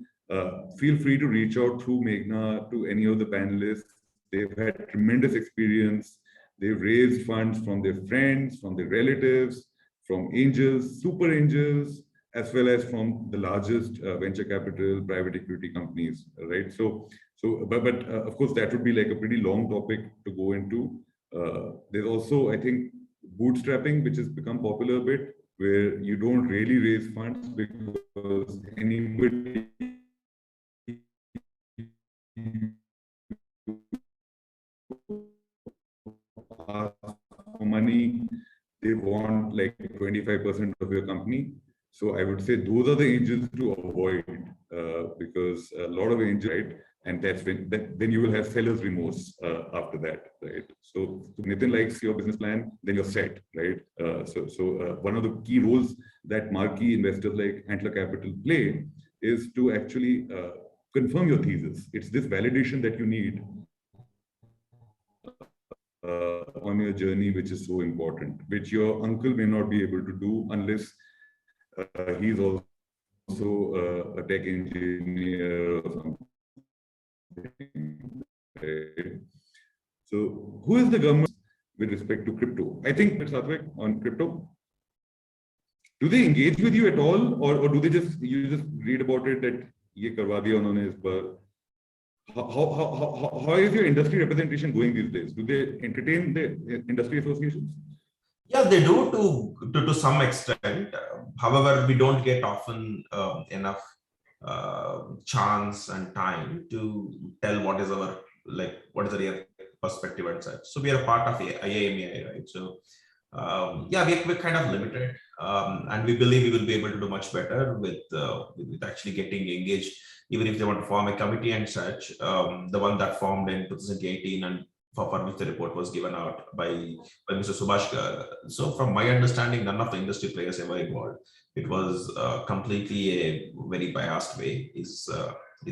Feel free to reach out through Meghna to any of the panelists. They've had tremendous experience. They've raised funds from their friends, from their relatives, from angels, super angels, as well as from the largest venture capital private equity companies, right? But of course, that would be like a pretty long topic to go into. There's also, I think, bootstrapping, which has become popular a bit, where you don't really raise funds because anybody asks for money, they want like 25% of your company. So I would say those are the angels to avoid because a lot of angels, right? And that's when then you will have seller's remorse after that, right? So if Nitin likes your business plan, then you're set, right? So one of the key roles that marquee investors like Antler Capital play is to actually confirm your thesis. It's this validation that you need on your journey, which is so important, which your uncle may not be able to do unless he's also a tech engineer or something. Right? So who is the government with respect to crypto? I think, Mr. Satvik, on crypto, do they engage with you at all, or do they you just read about it that ye karwa diya unhone is par? How is your industry representation going these days? Do they entertain the industry associations? Yeah, they do to some extent. However, we don't get often enough chance and time to tell what is the real perspective and such. So we are a part of IAMAI, right? So yeah, we're kind of limited, and we believe we will be able to do much better with actually getting engaged. Even if they want to form a committee and such, the one that formed in 2018 and for which the report was given out by Mr. Subhash. So from my understanding, none of the industry players ever involved. It was completely a very biased way, is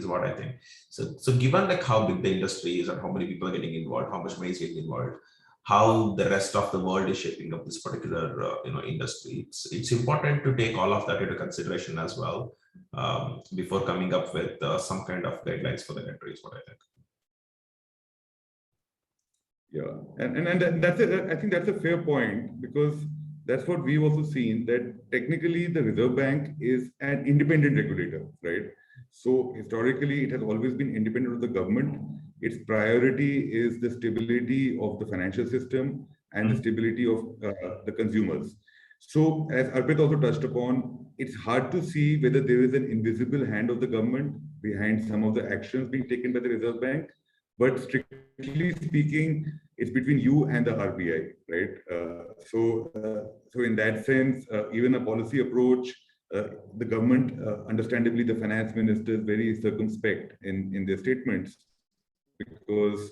what I think. So given like how big the industry is and how many people are getting involved, how much money is getting involved, how the rest of the world is shaping up this particular industry, it's important to take all of that into consideration as well before coming up with some kind of guidelines for the country, is what I think. Yeah, and that's I think that's a fair point, because that's what we've also seen, that technically the Reserve Bank is an independent regulator, right? So historically, it has always been independent of the government. Its priority is the stability of the financial system and the stability of the consumers. So as Arpit also touched upon, it's hard to see whether there is an invisible hand of the government behind some of the actions being taken by the Reserve Bank. But strictly speaking, it's between you and the RBI, right? So in that sense, even a policy approach, the government, understandably, the finance minister is very circumspect in their statements, because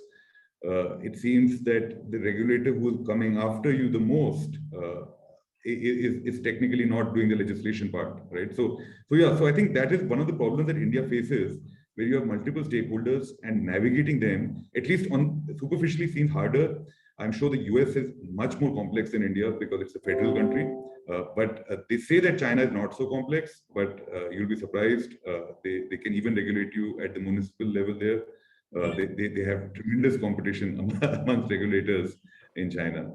it seems that the regulator who is coming after you the most is technically not doing the legislation part, right? So I think that is one of the problems that India faces, where you have multiple stakeholders and navigating them, at least on superficially, seems harder. I'm sure the US is much more complex than India because it's a federal country. But they say that China is not so complex, but you'll be surprised. They can even regulate you at the municipal level there. They have tremendous competition amongst regulators in China.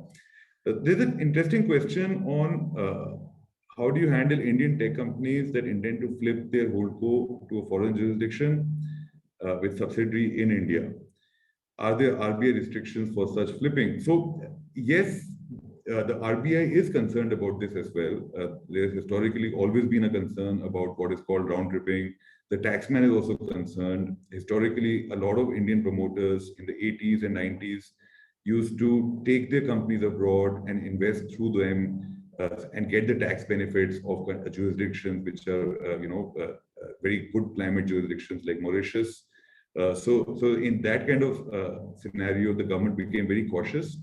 There's an interesting question on how do you handle Indian tech companies that intend to flip their holdco to a foreign jurisdiction with subsidiary in India? Are there RBI restrictions for such flipping? So yes, the RBI is concerned about this as well. There's historically always been a concern about what is called round tripping. The taxman is also concerned. Historically, a lot of Indian promoters in the 80s and 90s used to take their companies abroad and invest through them and get the tax benefits of jurisdictions which are, very good climate jurisdictions like Mauritius. So in that kind of scenario, the government became very cautious.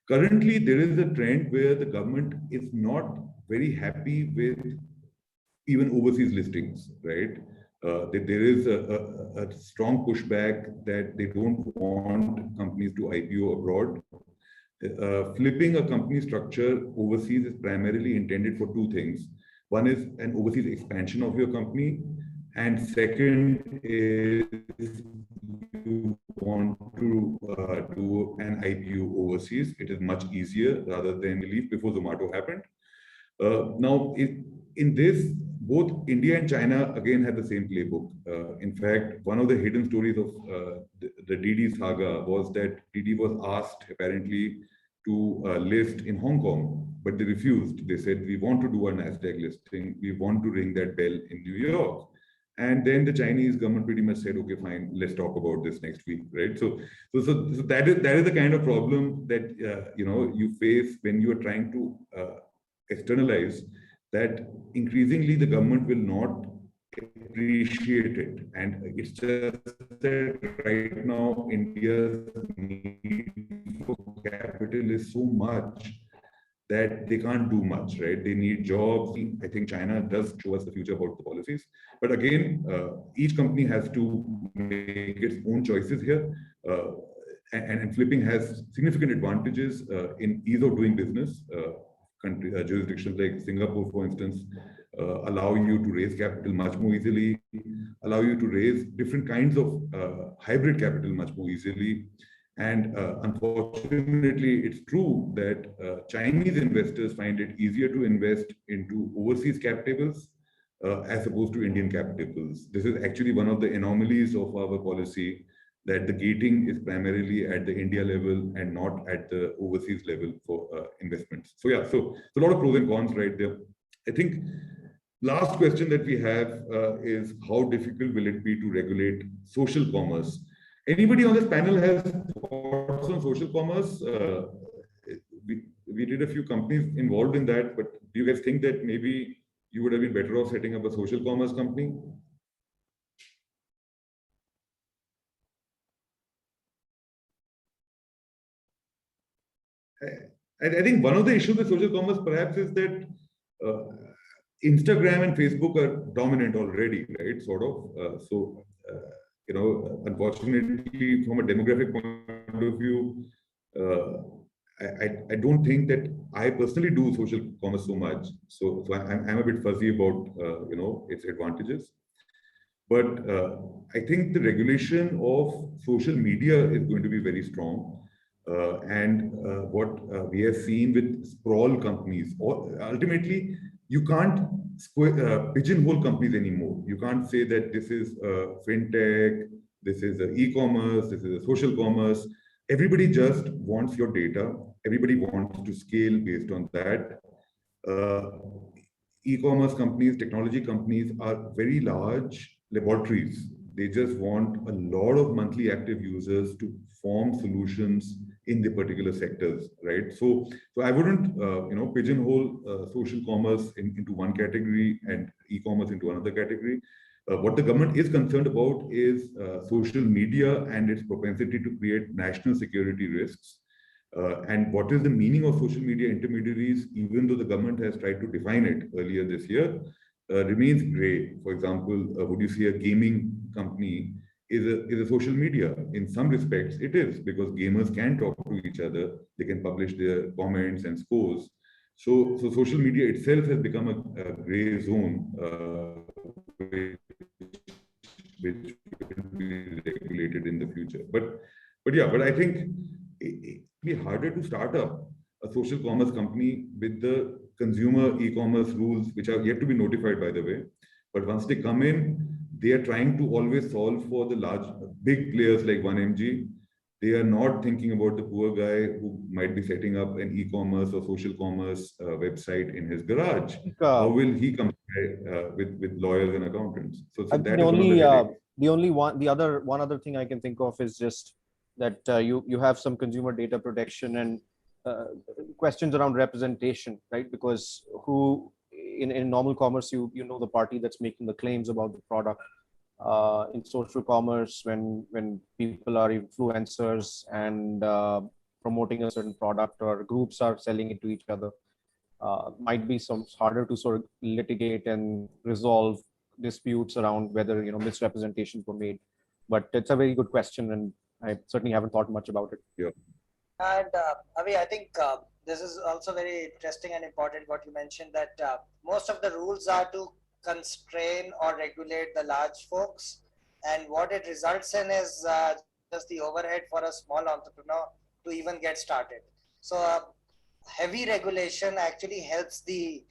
Currently, there is a trend where the government is not very happy with even overseas listings, right? There is a strong pushback that they don't want companies to IPO abroad. Flipping a company structure overseas is primarily intended for two things. One is an overseas expansion of your company, and second is you want to do an IPO overseas. It is much easier rather than leave before Zomato happened. Now, in this, both India and China again have the same playbook. In fact, one of the hidden stories of the Didi saga was that Didi was asked apparently to list in Hong Kong, but they refused. They said, we want to do a NASDAQ listing. We want to ring that bell in New York. And then the Chinese government pretty much said, okay, fine, let's talk about this next week, right? So that is the kind of problem that you face when you are trying to externalize, that increasingly the government will not appreciate it. And it's just that right now India's need for capital is so much that they can't do much, right? They need jobs. I think China does show us the future about the policies. But again, each company has to make its own choices here. And flipping has significant advantages in ease of doing business. Jurisdictions like Singapore, for instance, allow you to raise capital much more easily, allow you to raise different kinds of hybrid capital much more easily. And unfortunately, it's true that Chinese investors find it easier to invest into overseas cap tables as opposed to Indian cap tables. This is actually one of the anomalies of our policy, that the gating is primarily at the India level and not at the overseas level for investments. So yeah, so a lot of pros and cons right there. I think last question that we have is how difficult will it be to regulate social commerce? Anybody on this panel has thoughts on social commerce? We did a few companies involved in that, but do you guys think that maybe you would have been better off setting up a social commerce company? I think one of the issues with social commerce perhaps is that Instagram and Facebook are dominant already, right? Sort of. Unfortunately, from a demographic point of view, I don't think that I personally do social commerce so much. So I'm a bit fuzzy about its advantages. But I think the regulation of social media is going to be very strong. What we have seen with sprawl companies, or ultimately, you can't pigeonhole companies anymore. You can't say that this is fintech, this is e-commerce, this is a social commerce. Everybody just wants your data. Everybody wants to scale based on that. E-commerce companies, technology companies are very large laboratories. They just want a lot of monthly active users to form solutions in the particular sectors, right? So I wouldn't, pigeonhole social commerce into one category and e-commerce into another category. What the government is concerned about is social media and its propensity to create national security risks. And what is the meaning of social media intermediaries, even though the government has tried to define it earlier this year, remains gray. For example, would you see a gaming company is a social media? In some respects, it is, because gamers can talk to each other. They can publish their comments and scores. So social media itself has become a gray zone, which will be regulated in the future. But I think it'd be harder to start up a social commerce company with the consumer e-commerce rules, which are yet to be notified, by the way. But once they come in, they are trying to always solve for the big players like 1mg. They are not thinking about the poor guy who might be setting up an e-commerce or social commerce website in his garage. How will he compare with lawyers and accountants? So that is one of the headaches. The one other thing I can think of is just that you have some consumer data protection and questions around representation, right? Because in normal commerce, you know the party that's making the claims about the product. In social commerce, when people are influencers and promoting a certain product, or groups are selling it to each other, might be some harder to sort of litigate and resolve disputes around whether misrepresentations were made. But it's a very good question, and I certainly haven't thought much about it. Yeah. And Avi, I think this is also very interesting and important what you mentioned, that most of the rules are to constrain or regulate the large folks, and what it results in is just the overhead for a small entrepreneur to even get started. So heavy regulation actually helps the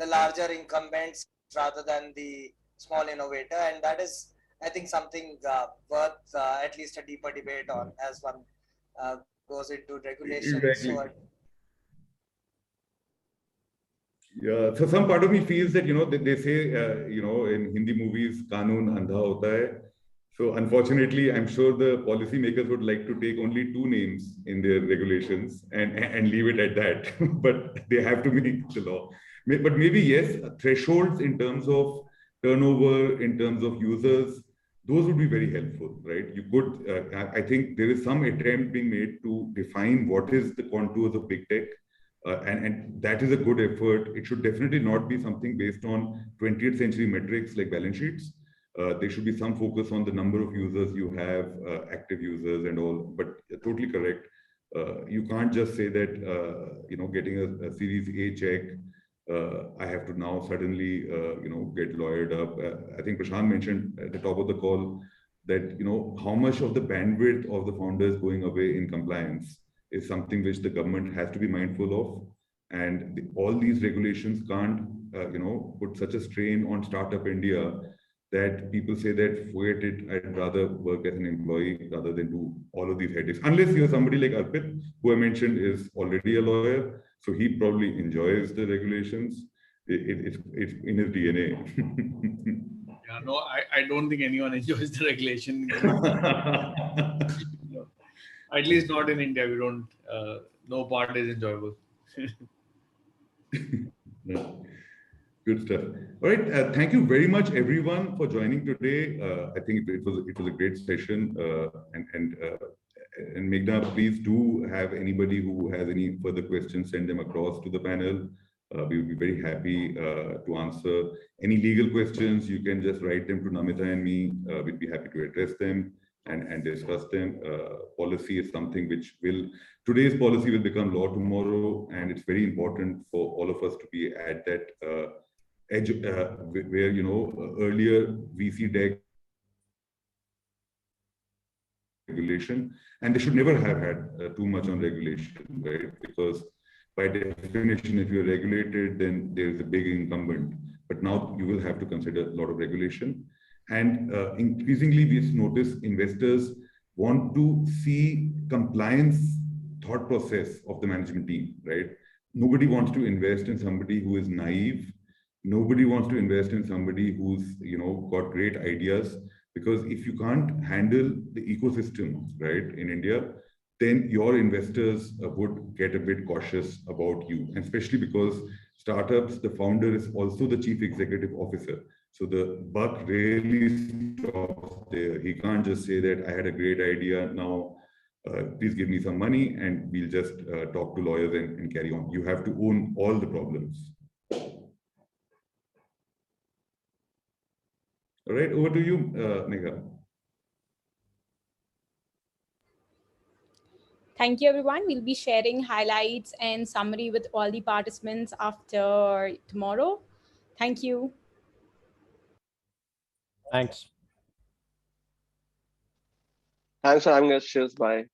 larger incumbents rather than the small innovator, and that is, I think, something worth at least a deeper debate on as one goes into regulation. Exactly. So, yeah, so some part of me feels that they say in Hindi movies, "Kanun andha hota hai." So unfortunately, I'm sure the policymakers would like to take only 2 names in their regulations and leave it at that. But they have to make the law. But maybe yes, thresholds in terms of turnover, in terms of users, those would be very helpful, right? You could, I think there is some attempt being made to define what is the contours of big tech. And that is a good effort. It should definitely not be something based on 20th century metrics like balance sheets. There should be some focus on the number of users you have, active users and all, but totally correct. You can't just say that, getting a Series A check, I have to now suddenly, get lawyered up. I think Prashant mentioned at the top of the call that, how much of the bandwidth of the founders going away in compliance is something which the government has to be mindful of. And all these regulations can't, put such a strain on Startup India that people say that, forget it, I'd rather work as an employee rather than do all of these headaches. Unless you're somebody like Arpit, who I mentioned is already a lawyer, so he probably enjoys the regulations. It's in his DNA. Yeah, no, I don't think anyone enjoys the regulation. At least not in India. We don't, no part is enjoyable. No. Good stuff. All right. Thank you very much, everyone, for joining today. I think it was a great session. And Meghna, please do have anybody who has any further questions, send them across to the panel. We will be very happy to answer any legal questions. You can just write them to Namita and me. We'd be happy to address them and discuss them. Policy is something which today's policy will become law tomorrow, and it's very important for all of us to be at that edge where, earlier VC deck regulation, and they should never have had too much on regulation, right? Because by definition, if you're regulated, then there's a big incumbent. But now you will have to consider a lot of regulation. And increasingly, we've noticed investors want to see compliance thought process of the management team, right? Nobody wants to invest in somebody who is naive. Nobody wants to invest in somebody who's, got great ideas, because if you can't handle the ecosystem, right, in India, then your investors would get a bit cautious about you, and especially because startups, the founder is also the chief executive officer. So the buck really stops there. He can't just say that I had a great idea, now please give me some money and we'll just talk to lawyers and carry on. You have to own all the problems. All right, over to you, Megha. Thank you, everyone. We'll be sharing highlights and summary with all the participants after tomorrow. Thank you. Thanks. Thanks for having us. Cheers. Bye.